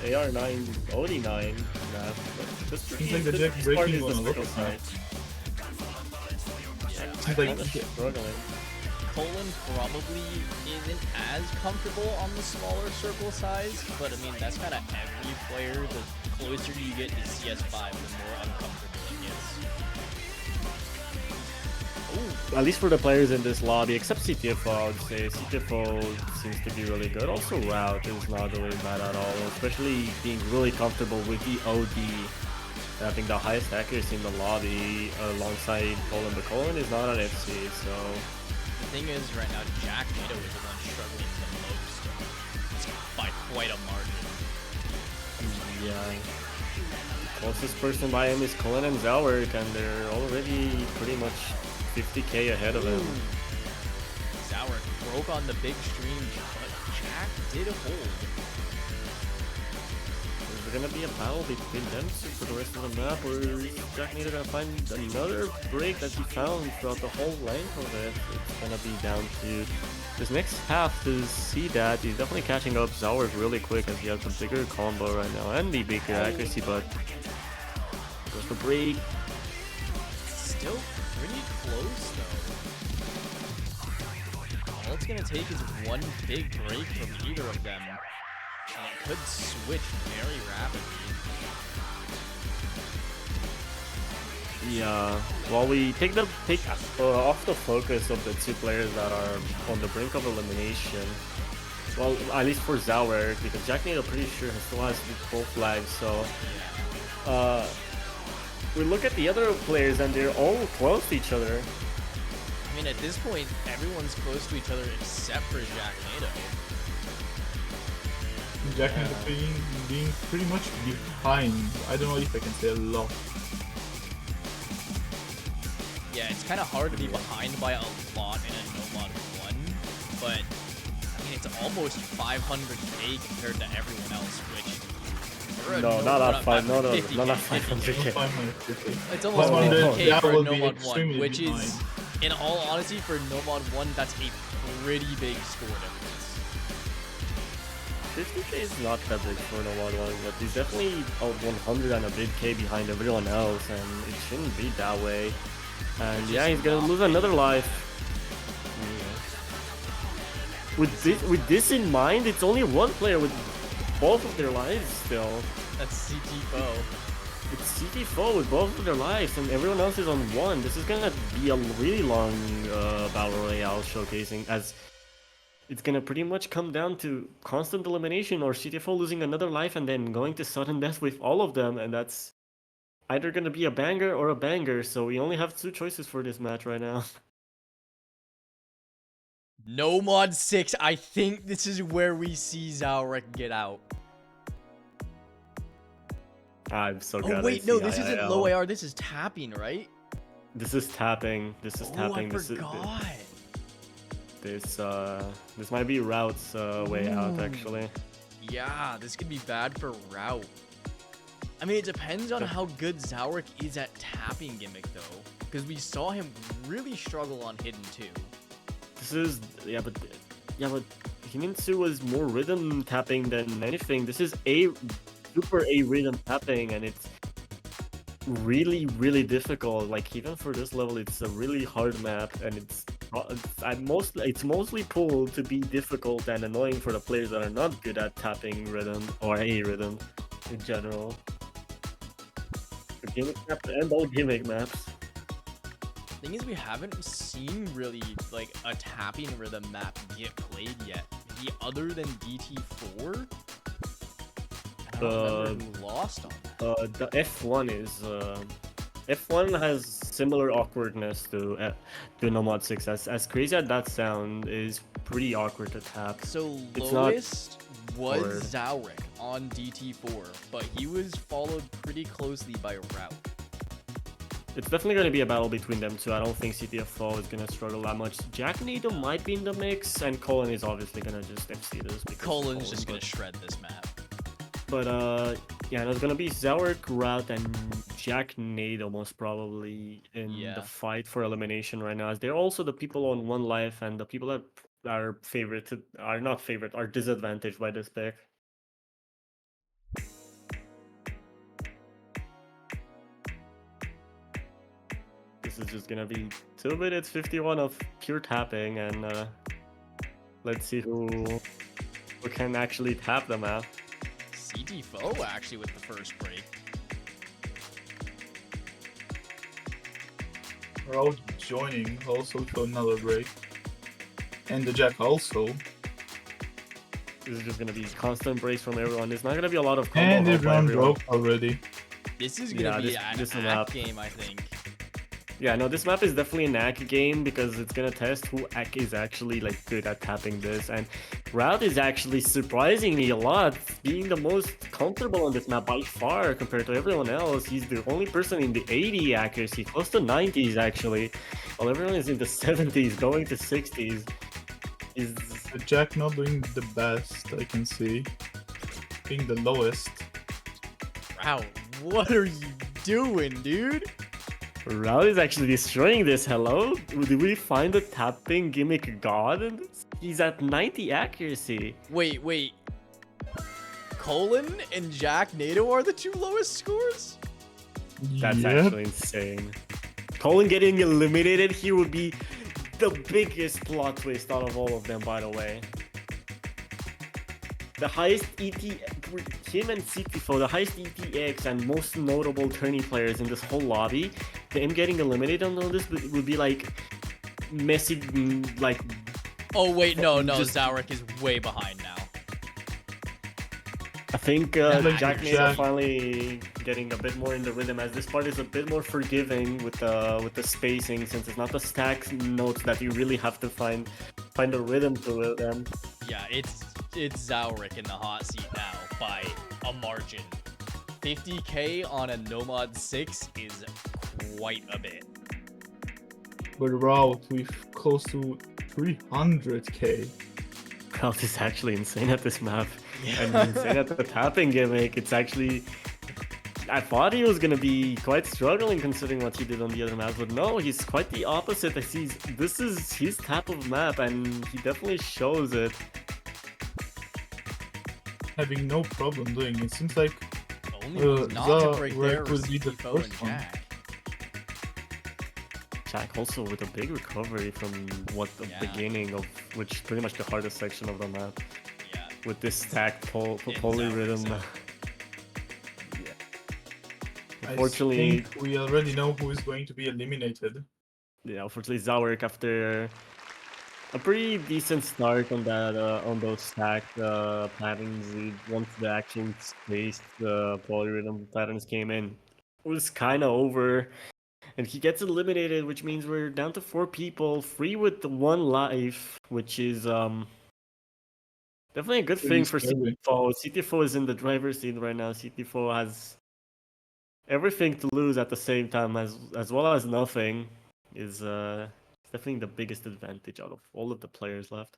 AR9 OD9 map. But this Seems like the this Jack part breaking is one the a little circle now. side. Seems like Kinda struggling. Colin probably isn't as comfortable on the smaller circle size, but I mean that's kind of every player. The closer you get to CS5, the more uncomfortable it gets. Ooh, At least for the players in this lobby, except CTFO, I would say. CTFO seems to be really good. Also, Route is not really bad at all, especially being really comfortable with the OD. Having the highest accuracy in the lobby alongside Colin, but Colin is not an FC, so... the thing is, right now, Jack Nato is the one struggling the most. It's by quite a margin. Yeah. Closest person by him is Colin and Zauer, and they're already pretty much 50k ahead of him. Zauer broke on the big stream, but Jack did hold. Is there gonna be a battle between them two for the rest of the map, or is Jack Nato gonna find another break that he found throughout the whole length of it? It's gonna be down to this next half to see that. He's definitely catching up Zauer really quick as he has the bigger combo right now and the bigger accuracy, but goes for break. Still pretty close, though. All it's gonna take is one big break from either of them, and it could switch very rapidly. Yeah, while we take off the focus of the 2 players that are on the brink of elimination, well, at least for Zauer, because Jack Nato pretty sure still has full flags, so we look at the other players and they're all close to each other. I mean, at this point, everyone's close to each other except for Jack Nato. Jack Nato being pretty much behind. I don't know if I can say a lot. Yeah, it's kind of hard to be behind by a lot in a no mod 1, but I mean, it's almost 500k compared to everyone else, which... No, not that 500k. 550. It's almost 500, 50k that for a would no be mod 1, extremely which is, behind. in all honesty, for no mod 1, that's a pretty big score difference. 50k is not that big for no mod 1, but he's definitely out 100 and a big K behind everyone else, and it shouldn't be that way. And yeah, he's gonna lose another life. Yeah. With this in mind, it's only one player with both of their lives still. That's CT4. It's CT4 with both of their lives, and everyone else is on 1. This is gonna be a really long Battle Royale showcasing, as it's gonna pretty much come down to constant elimination or CT4 losing another life and then going to sudden death with all of them, and that's either gonna be a banger or a banger, so we only have 2 choices for this match right now. No mod 6, I think this is where we see Zaurek get out. I'm so glad. Oh wait, no, this isn't IIL. low AR, this is tapping, right? This is tapping. This is tapping. I forgot. This might be Rout's way out actually. Yeah, this could be bad for Route. I mean, it depends on how good Zaurek is at tapping gimmick though, because we saw him really struggle on hidden too. This is but Himinsu was more rhythm tapping than anything. This is super A rhythm tapping, and it's really difficult. Like even for this level, it's a really hard map, and it's mostly pulled to be difficult and annoying for the players that are not good at tapping rhythm or A rhythm in general. The gimmick map and all gimmick maps. Thing is, we haven't seen really like a tapping rhythm map get played yet. Maybe other than DT4. I don't remember who lost on that. The F1 is F1 has similar awkwardness to Nomad 6. As crazy as that sound is, pretty awkward to tap. So It's lowest was forward. Zaurek on DT4, but he was followed pretty closely by Route. It's definitely going to be a battle between them two. I don't think CTFO is going to struggle that much. Jack Nato might be in the mix, and Colin is obviously going to just FC this. Colin's just gonna shred this map. But yeah, there's gonna be Zaurek, Route, and Jack Nato most probably in the fight for elimination right now, as they're also the people on 1 life, and the people that are are disadvantaged by this pick. This is just gonna be 2 minutes 51 of pure tapping, and let's see who can actually tap the map. CT4 actually with the first break. Route joining also for another break. And the Jack also. This is just gonna be constant breaks from everyone. There's not gonna be a lot of combo And help by everyone everyone. broke already. This is gonna be this an map. act game, I think. Yeah, no, this map is definitely an ACK game because it's gonna test who ACK is actually like good at tapping this, and Route is actually surprisingly a lot, being the most comfortable on this map by far compared to everyone else. He's the only person in the 80 accuracy, close to 90s actually, while everyone is in the 70s, going to 60s. The Jack not doing the best, I can see. Being the lowest. Route, what are you doing, dude? Route is actually destroying this. Hello? Did we find the tapping gimmick god in this? He's at 90 accuracy. Wait. Colin and Jack Nato are the 2 lowest scores? That's Yep. actually insane. Colin getting eliminated here would be the biggest plot twist out of all of them, by the way. The highest him and CT4, the highest ETX and most notable tourney players in this whole lobby, them getting eliminated on this would be like messy, like... Oh wait, no, Just- Zaurek is way behind now. think like Jack Jack- Nato finally getting a bit more in the rhythm, as this part is a bit more forgiving with the spacing, since it's not the stack notes that you really have to find a rhythm to them. Yeah, it's Zauric in the hot seat now by a margin. 50k on a Nomad 6 is quite a bit. But route with close to 300k. Crowd is actually insane at this map. Yeah. And insane at the tapping gimmick. It's actually... I thought he was gonna be quite struggling considering what he did on the other maps, but no, he's quite the opposite. This is his type of map, and he definitely shows it. Having no problem doing it. Seems like Only ones not to break there Zauric was would be the CT4 and first one. Jack. Jack also with a big recovery from what the Yeah. beginning of, which pretty much the hardest section of the map, Yeah. with this stacked Yeah, polyrhythm. so- Unfortunately, I think we already know who is going to be eliminated. yeah, unfortunately Zauric, after a pretty decent start on that on those stacked patterns, once the action spaced polyrhythm patterns came in, it was kind of over, and he gets eliminated, which means we're down to 4 people, free with the 1 life, which is definitely a good Pretty thing for scary. CT4. CT4 is in the driver's seat right now. CT4 has everything to lose at the same time, as well as nothing. Is definitely the biggest advantage out of all of the players left.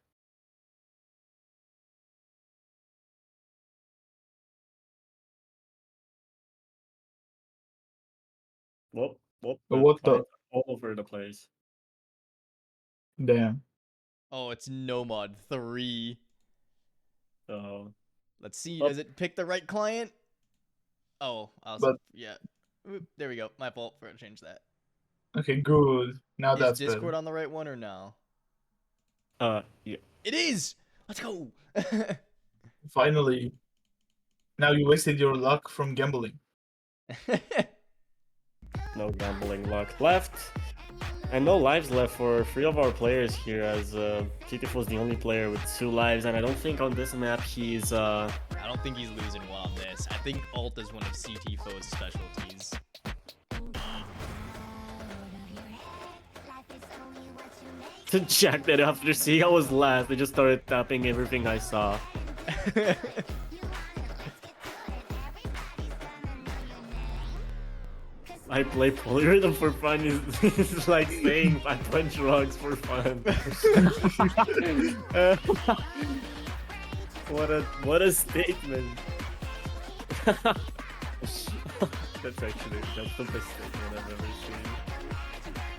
Whoop, whoop, But what the- points all over the place. Damn. Oh, it's Nomad 3. So Let's see. Oh. Does it pick the right client? Oh, But- yeah. Oop, there we go. My fault for change that. Okay, good. Now Is that's Discord better. on the right one or no? yeah. It is. Let's go. Finally. Now you wasted your luck from gambling. No gambling luck left. And no lives left for 3 of our players here, as CT4 is the only player with 2 lives, and I don't think on this map he's I don't think he's losing one on this. I think ult is one of CT4's specialties. to check that after seeing I was last, I just started tapping everything I saw. I play polyrhythm for fun is like saying I punch rugs for fun. What a statement. that's the best statement I've ever seen.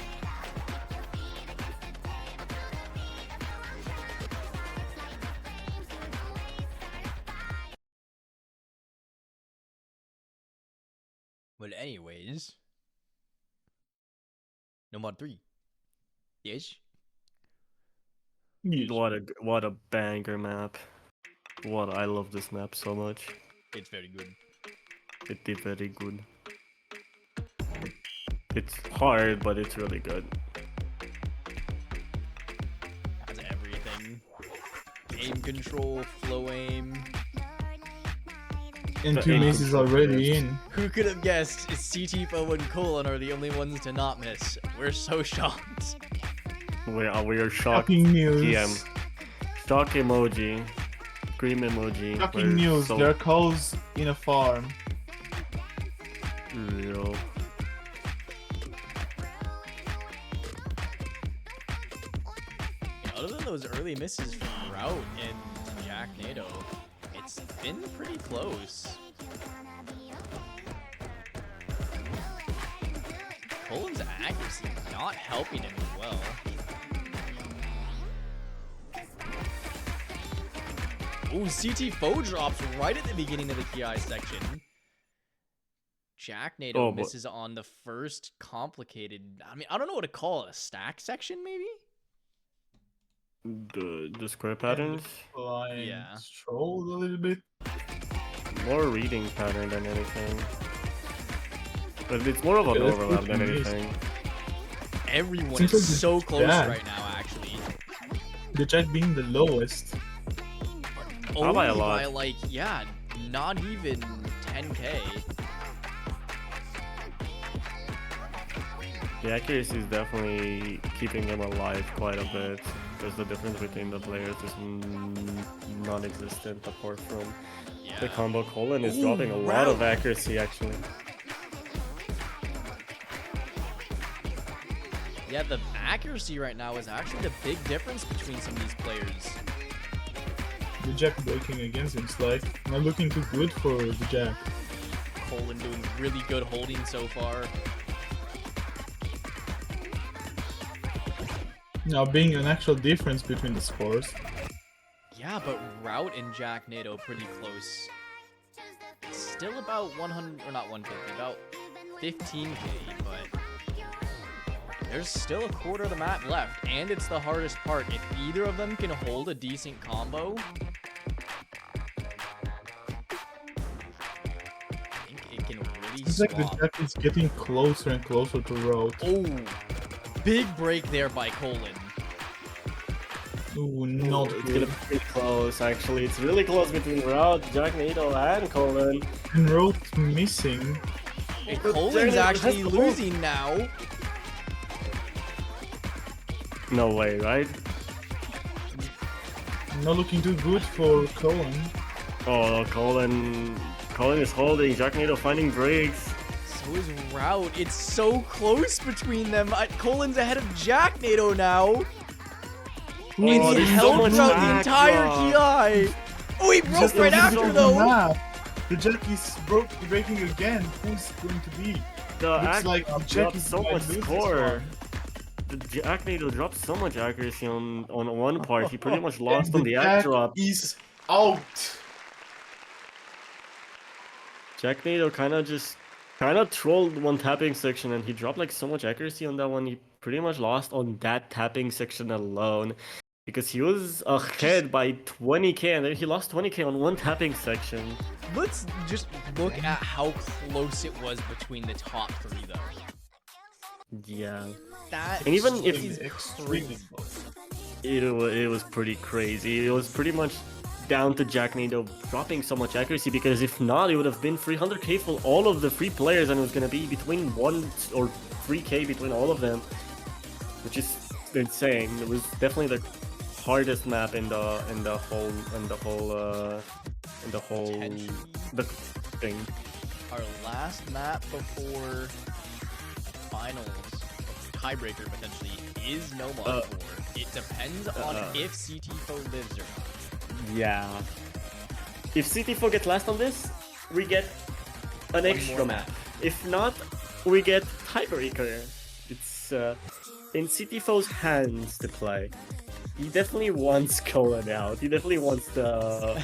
Well, anyways. Nomad 3. Yes. Yes. What a banger map. I love this map so much. It's very good. It did very good. It's hard, but it's really good. Has everything. Aim control, flow aim. And The 2 aim misses control already is- in. Who could have guessed CT4 and Colon are the only ones to not miss? We're so shocked. We are shocked. Shocking news. TM. Shock emoji. Scream emoji. Shocking We're news. so There are cows in a farm. real. Other than those early misses from Route and Jack Nato, it's been pretty close. Colon's accuracy not helping him as well. Ooh, CT foe drops right at the beginning of the KI section. Jack Nato Oh, but- misses on the first complicated. I mean, I don't know what to call it. A stack section, maybe? The square patterns. Flying Yeah. strolled a little bit. More reading pattern than anything. But it's more of an Yeah, that's overlap than good to me. anything. Everyone Seems is like so it's close bad. right now, actually. The Jack being the lowest. How by a Only lot? by, like, yeah, not even 10k. The accuracy is definitely keeping them alive quite a bit, because the difference between the players is non-existent apart from the combo. Colin is dropping a lot of accuracy actually. Yeah, the accuracy right now is actually the big difference between some of these players. The Jack breaking again seems like not looking too good for the Jack. Colin doing really good holding so far. Now being an actual difference between the scores. Yeah, but Route and Jack NATO pretty close. Still about 100, or not 150, about 15k, but there's still a quarter of the map left, and it's the hardest part. If either of them can hold a decent combo, I think it can really It's like the swap. Jack is getting closer and closer to Road. Oh, big break there by Colin. Ooh, not It's good. gonna be pretty close actually. It's really close between Route, Jack NATO, and Colin. And Road missing. And But Colin's Jack actually has the ball. losing now. No way, right? Not looking too good for Colin. Oh, Colin is holding. Jack NATO finding breaks. So is Route. It's so close between them. Colin's ahead of Jack NATO now. Oh, And he there's so held much throughout the lag, entire bro. GI. Oh, he broke Just right a after little though. map. The Jack is breaking again. Who's going to be? The Looks act like the Jack dropped is so might much lose this score. one. The Jack NATO dropped so much accuracy on one part. He pretty much lost And on the Jack act drop. is out. Jack NATO kind of trolled one tapping section, and he dropped like so much accuracy on that one. He pretty much lost on that tapping section alone, because he was ahead by 20k, and then he lost 20k on one tapping section. Let's just look at how close it was between the top three though. Yeah, That and even if is Extremely crazy. close. it was pretty crazy. It was pretty much down to Jack NATO dropping so much accuracy, because if not, it would have been 300k for all of the free players, and it was gonna be between 1 or 3k between all of them, which is insane. It was definitely the hardest map in the whole the thing. Our last map before finals, tiebreaker potentially, is No Mod 4. It depends on if CT4 lives or not. Yeah. If CT4 gets last on this, we get an One extra more map. If not, we get tiebreaker. It's in CT4's hands to play. He definitely wants Colin out. He definitely wants the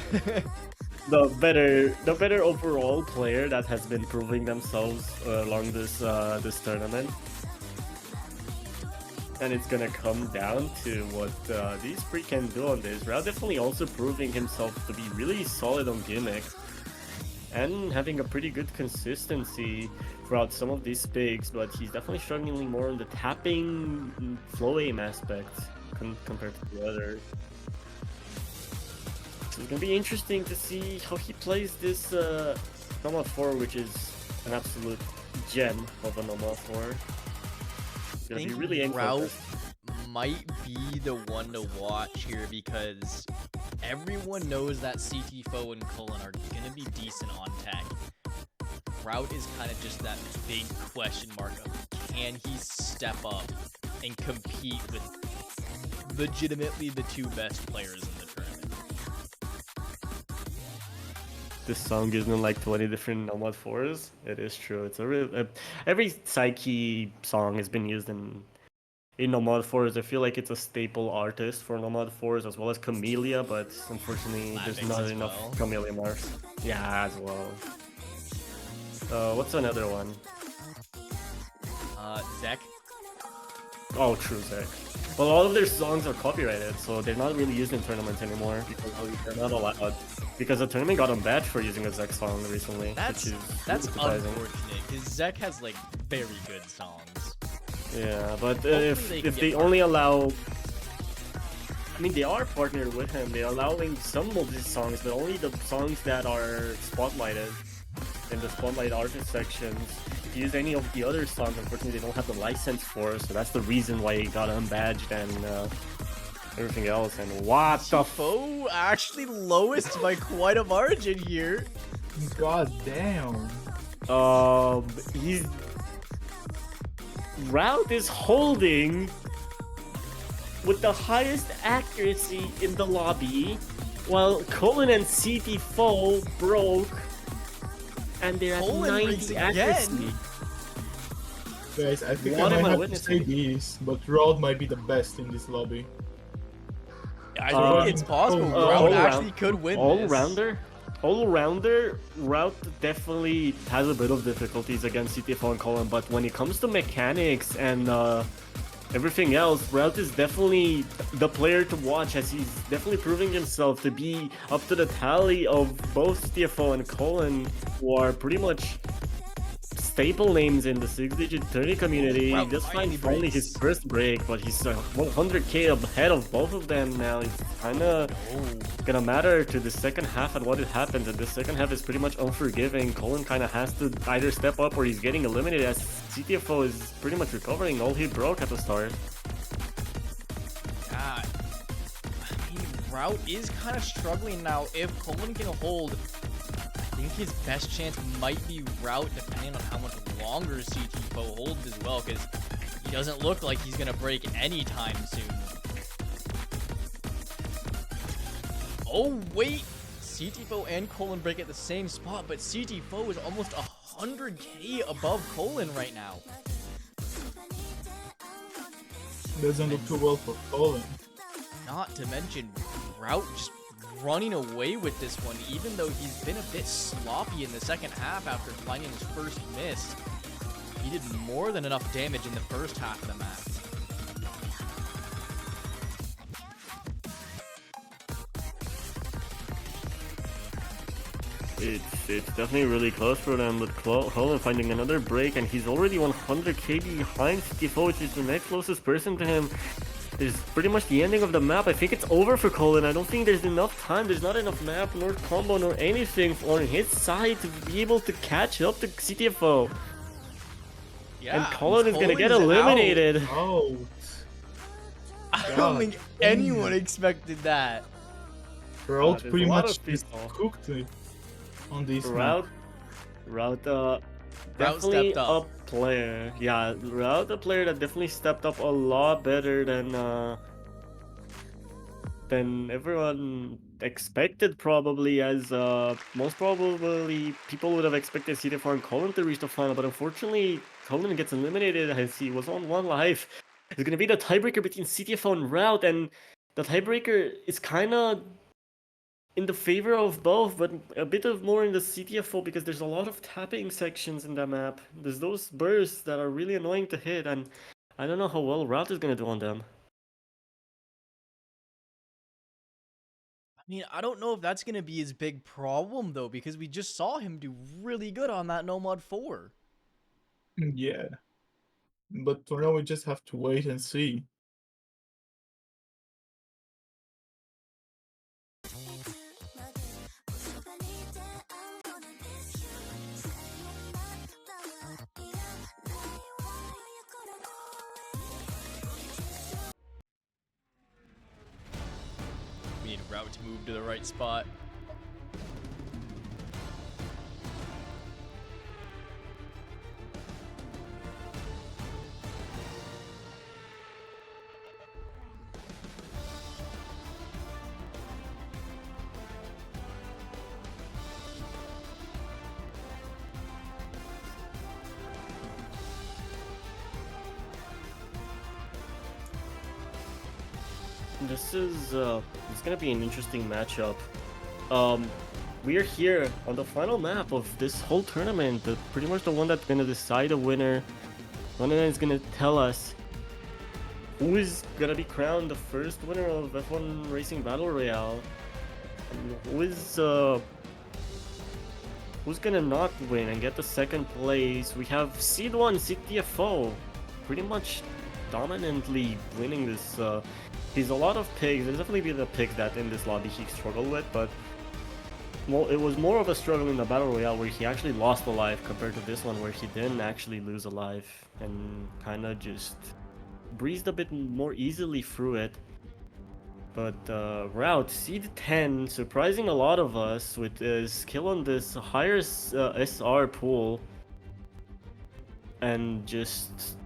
better overall player that has been proving themselves along this tournament. And it's gonna come down to what these three can do on this. Route definitely also proving himself to be really solid on gimmicks, and having a pretty good consistency throughout some of these picks, but he's definitely struggling more on the tapping flow aim aspect compared to the others. So it's gonna be interesting to see how he plays this Nomad 4, which is an absolute gem of a Nomad 4. It's I gonna be think really Route interesting. might be the one to watch here, because everyone knows that CT4 and Cullen are gonna be decent on tech. Route is kind of just that big question mark of, can he step up and compete with legitimately the two best players in the tournament? This song gives them like 20 different Nomad 4s. It is true. It's a real every Psyche song has been used in Nomad 4s. I feel like it's a staple artist for Nomad 4s, as well as Camellia, but unfortunately there's Lavix not as enough well. Camellia marks. Yeah, as well. What's another one? Zek. Oh, true, Zach. Well, all of their songs are copyrighted, so they're not really used in tournaments anymore, because they're not allowed. Because the tournament got them banned for using a Zek song recently, That's which is that's surprising. unfortunate, because Zek has like very good songs. Yeah, but Hopefully if they can if get they part only of it. allow, mean, they are partnered with him. They're allowing some of his songs, but only the songs that are spotlighted in the spotlight artist sections. To use any of the other songs, unfortunately, they don't have the license for, so that's the reason why he got unbadged and everything else. And what the Tifo actually lowest by quite a margin here. God damn. He's Route is holding with the highest accuracy in the lobby, while Colin and CT4 broke, and they're at Colin 90 breaks accuracy. again. Guys, I think What I am I might have to witnessing? say these, but Rod might be the best in this lobby. I think it's possible. oh, Route all actually round- could win All this. rounder, Route definitely has a bit of difficulties against CT4 and Colin, but when it comes to mechanics and everything else, Route is definitely the player to watch, as he's definitely proving himself to be up to the tally of both CTFO and Colin, who are pretty much staple names in the 6-digit 30 community. Wow, He just finally finally breaks. his first break, but he's 100k ahead of both of them now. It's kinda gonna matter to the second half and what it happens, and the second half is pretty much unforgiving. Colin kinda has to either step up or he's getting eliminated, as CTFO is pretty much recovering all he broke at the start. Yeah. I mean, Route is kind of struggling now. If Colin can hold, I think his best chance might be Route, depending on how much longer CT4 holds as well, because he doesn't look like he's gonna break anytime soon. Oh wait, CT4 and Colin break at the same spot, but CT4 is almost 100k above Colin right now. Doesn't look too well for Colin. Not to mention, Route just running away with this one, even though he's been a bit sloppy in the second half after finding his first miss. He did more than enough damage in the first half of the match. It's definitely really close for them, with Colin finding another break, and he's already 100k behind CTFO, which is the next closest person to him. It's pretty much the ending of the map. I think it's over for Colin. I don't think there's enough time. There's not enough map, nor combo, nor anything on his side to be able to catch up to CTFO. Yeah, And Colin is gonna get Colin's eliminated. Oh. out. I don't think anyone expected that. Rod there's pretty a lot much of people. cooked it on this Route, definitely stepped up. a player. Yeah, Route, a player that definitely stepped up a lot better than everyone expected, probably, as most probably people would have expected CT4 and Colin to reach the final, but unfortunately Colin gets eliminated as he was on one life. It's gonna be the tiebreaker between CTFO and Route, and the tiebreaker is kinda in the favor of both, but a bit of more in the CTFO, because there's a lot of tapping sections in that map. There's those bursts that are really annoying to hit, and I don't know how well Route is gonna do on them. I mean, I don't know if that's going to be his big problem, though, because we just saw him do really good on that No Mod 4. Yeah. But for now, we just have to wait and see. We need Route to move to the right spot. This is it's gonna be an interesting matchup. We are here on the final map of this whole tournament, pretty much the one that's gonna decide a winner. One that is gonna tell us who is gonna be crowned the first winner of F1 Racing Battle Royale, and who's gonna not win and get the second place. We have Seed 1 CTFO pretty much dominantly winning this He's a lot of pigs. There's definitely been the pigs that in this lobby he struggled with, but well, it was more of a struggle in the Battle Royale where he actually lost a life compared to this one where he didn't actually lose a life and kind of just breezed a bit more easily through it. But Route Seed 10 surprising a lot of us with his kill on this higher SR pool and just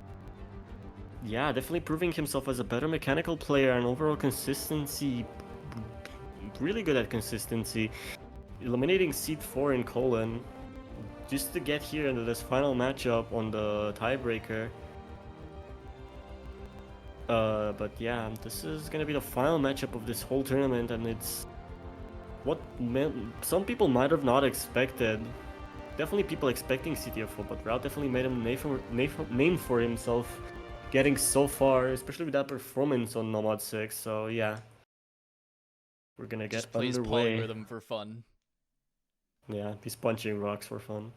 yeah, definitely proving himself as a better mechanical player and overall consistency, really good at consistency. Eliminating Seed 4 in Colon just to get here into this final matchup on the tiebreaker. But yeah, this is gonna be the final matchup of this whole tournament, and it's what some people might have not expected. Definitely people expecting CTFO, but Route definitely made him name for himself, getting so far, especially with that performance on Nomad 6. So yeah, we're gonna get Just plays underway. polyrhythm for fun. Yeah, he's punching rocks for fun.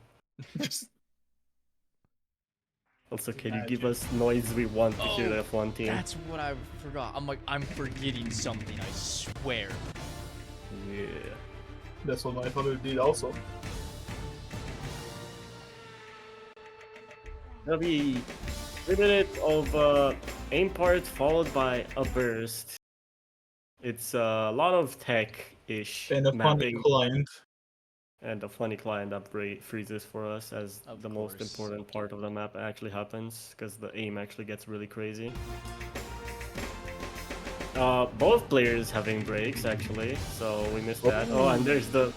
Also, can you give us noise we want to hear the F1 team? That's what I forgot. I'm forgetting something, I swear. Yeah. That's what my father did also. That'll be 3 minutes of aim parts followed by a burst. It's a lot of tech-ish And a funny mapping client. and a funny client that freezes for us as Of the most course. important part of the map actually happens because the aim actually gets really crazy. Both players having breaks actually, so we missed that. Oh, and there's the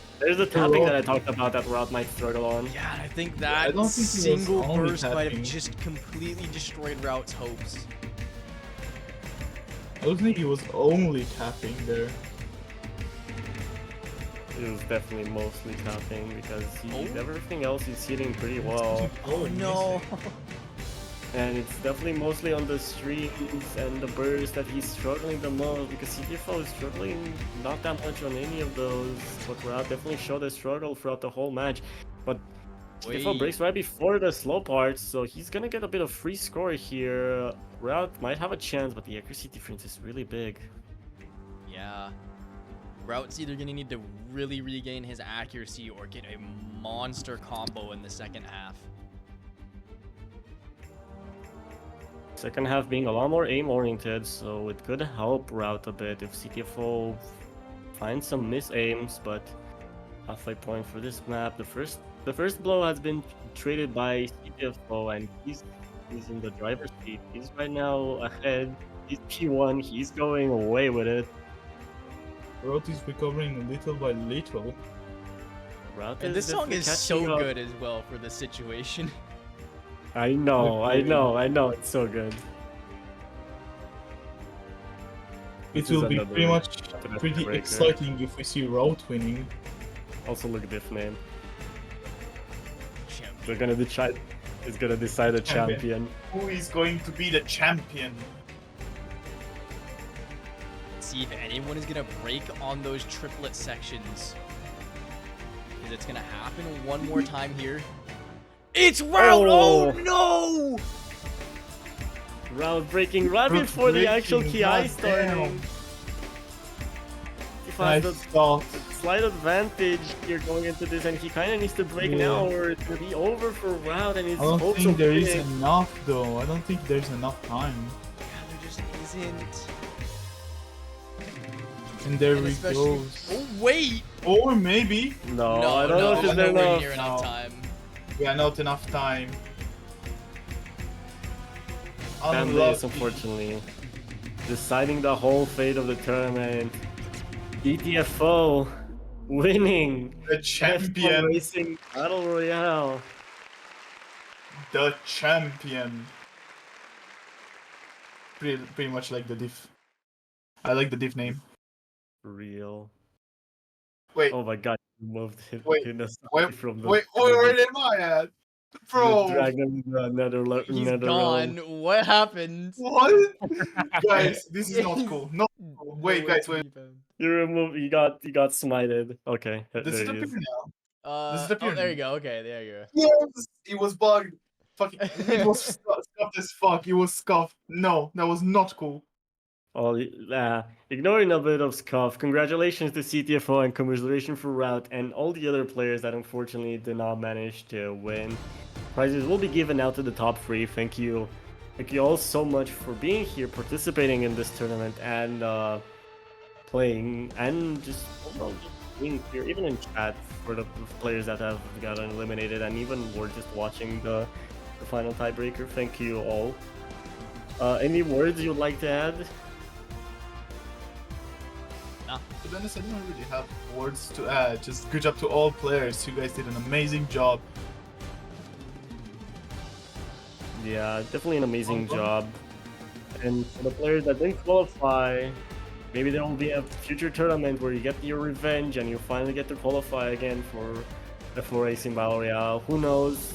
tapping that I talked about that Route might struggle on. Yeah, and I think I that don't think he was single only burst might have tapping. just completely destroyed Route's hopes. I don't think he was only tapping there. It was definitely mostly tapping because Oh. everything else is hitting pretty well. Oh no! And it's definitely mostly on the streams and the burst that he's struggling the most because CTFO is struggling not that much on any of those. But Route definitely showed a struggle throughout the whole match. But CTFO Wait. breaks right before the slow parts, so he's gonna get a bit of free score here. Route might have a chance, but the accuracy difference is really big. Yeah. Route's either gonna need to really regain his accuracy or get a monster combo in the second half. Second half being a lot more aim-oriented, so it could help Route a bit if CTFO finds some mis-aims, but halfway point for this map. The first blow has been traded by CTFO, and he's in the driver's seat. He's right now ahead. He's P1. He's going away with it. Route is recovering little by little. Route And this song definitely is catching so up. good as well for this situation. I know. It's so good. It This will is be another pretty breaker. exciting if we see Route winning. Also, look at this name. Champion. They're gonna decide. It's gonna decide a champion. Who is going to be the champion? See if anyone is gonna break on those triplet sections. Because it's gonna happen one more time here. It's Route! Oh, no! Route breaking right before the actual KI starting. He finds Nice the thought. slight advantage here going into this, and he kind of needs to break Yeah. now, or it will be over for Route, and his I don't hopes think of there is winning. enough though. I don't think there's enough time. Yeah, there just isn't. And there And we especially- go. Oh, wait! Or maybe. No, no, I don't know if no, it's there nowhere enough. near enough No. time. Yeah, not enough time. Fan base, Unlucky. unfortunately, deciding the whole fate of the tournament. ETFO winning The F1 champion. Racing Battle Royale. The champion. Pretty much like the diff. I like the diff name. Real. Wait, Oh my god, he moved Wait, him aside wait, from the, wait, where am I at? the Bro, dragon nether He's nether gone. realm. What happened? what? Guys, this is not cool. No, wait, Nowhere guys, to wait. be found. You removed. You got smited. Okay, This there is he the is. picture now. Oh, is the there you pyramid. go. Okay, there you go. Yes, it was bugged. Fucking, it was scuffed as fuck. It was scuffed. No, that was not cool. All ignoring a bit of scuff, congratulations to CTFO and commiseration for Route and all the other players that unfortunately did not manage to win. Prizes will be given out to the top 3. Thank you all so much for being here, participating in this tournament, and playing, and just overall being here, even in chat for the players that have gotten eliminated, and even we're just watching the final tiebreaker. Thank you all. Any words you'd like to add? To be honest, I don't really have words to add. Just good job to all players. You guys did an amazing job. Yeah, definitely an amazing job. And for the players that didn't qualify, maybe there will be a future tournament where you get your revenge and you finally get to qualify again for F1 Racing Battle Royale. Who knows?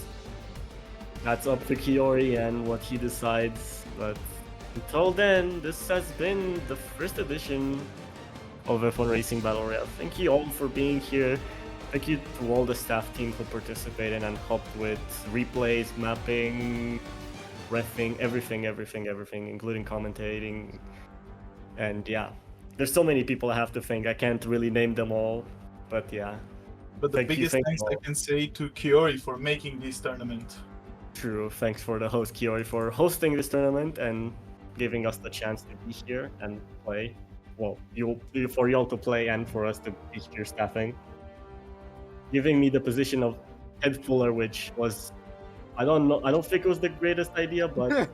That's up to Kiori and what he decides. But until then, this has been the first edition of F1 Racing Battle Royale. Thank you all for being here. Thank you to all the staff team who participated and helped with replays, mapping, reffing, everything, including commentating. And yeah, there's so many people I have to thank. I can't really name them all, but yeah. But the biggest thanks I can say to Kiori for making this tournament. True, thanks for the host Kiori for hosting this tournament and giving us the chance to be here and play. Well, for y'all to play and for us to be here staffing. Giving me the position of head puller, which was, I don't think it was the greatest idea, but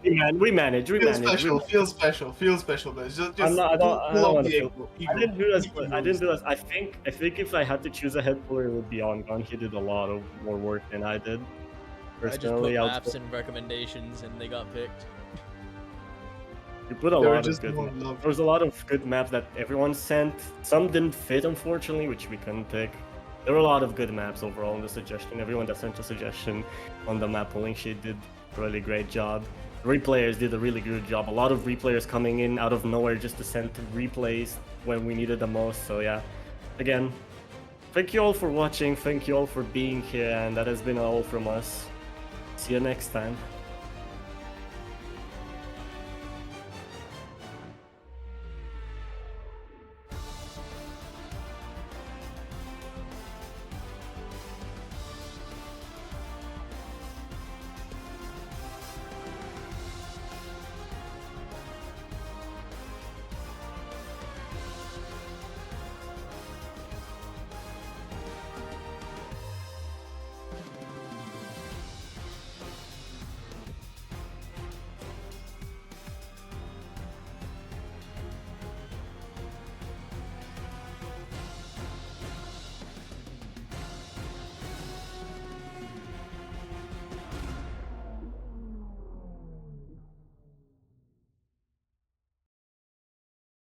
we managed. Feel special, guys. Just I don't want to feel. I didn't do this. I think if I had to choose a head puller, it would be On. He did a lot of more work than I did. Personally, I just put maps and recommendations, and they got picked. You put a lot of good maps. There was a lot of good maps that everyone sent. Some didn't fit, unfortunately, which we couldn't pick. There were a lot of good maps overall in the suggestion. Everyone that sent a suggestion on the map pulling sheet did a really great job. Replayers did a really good job. A lot of replayers coming in out of nowhere just to send replays when we needed the most. So yeah, again, thank you all for watching. Thank you all for being here, and that has been all from us. See you next time.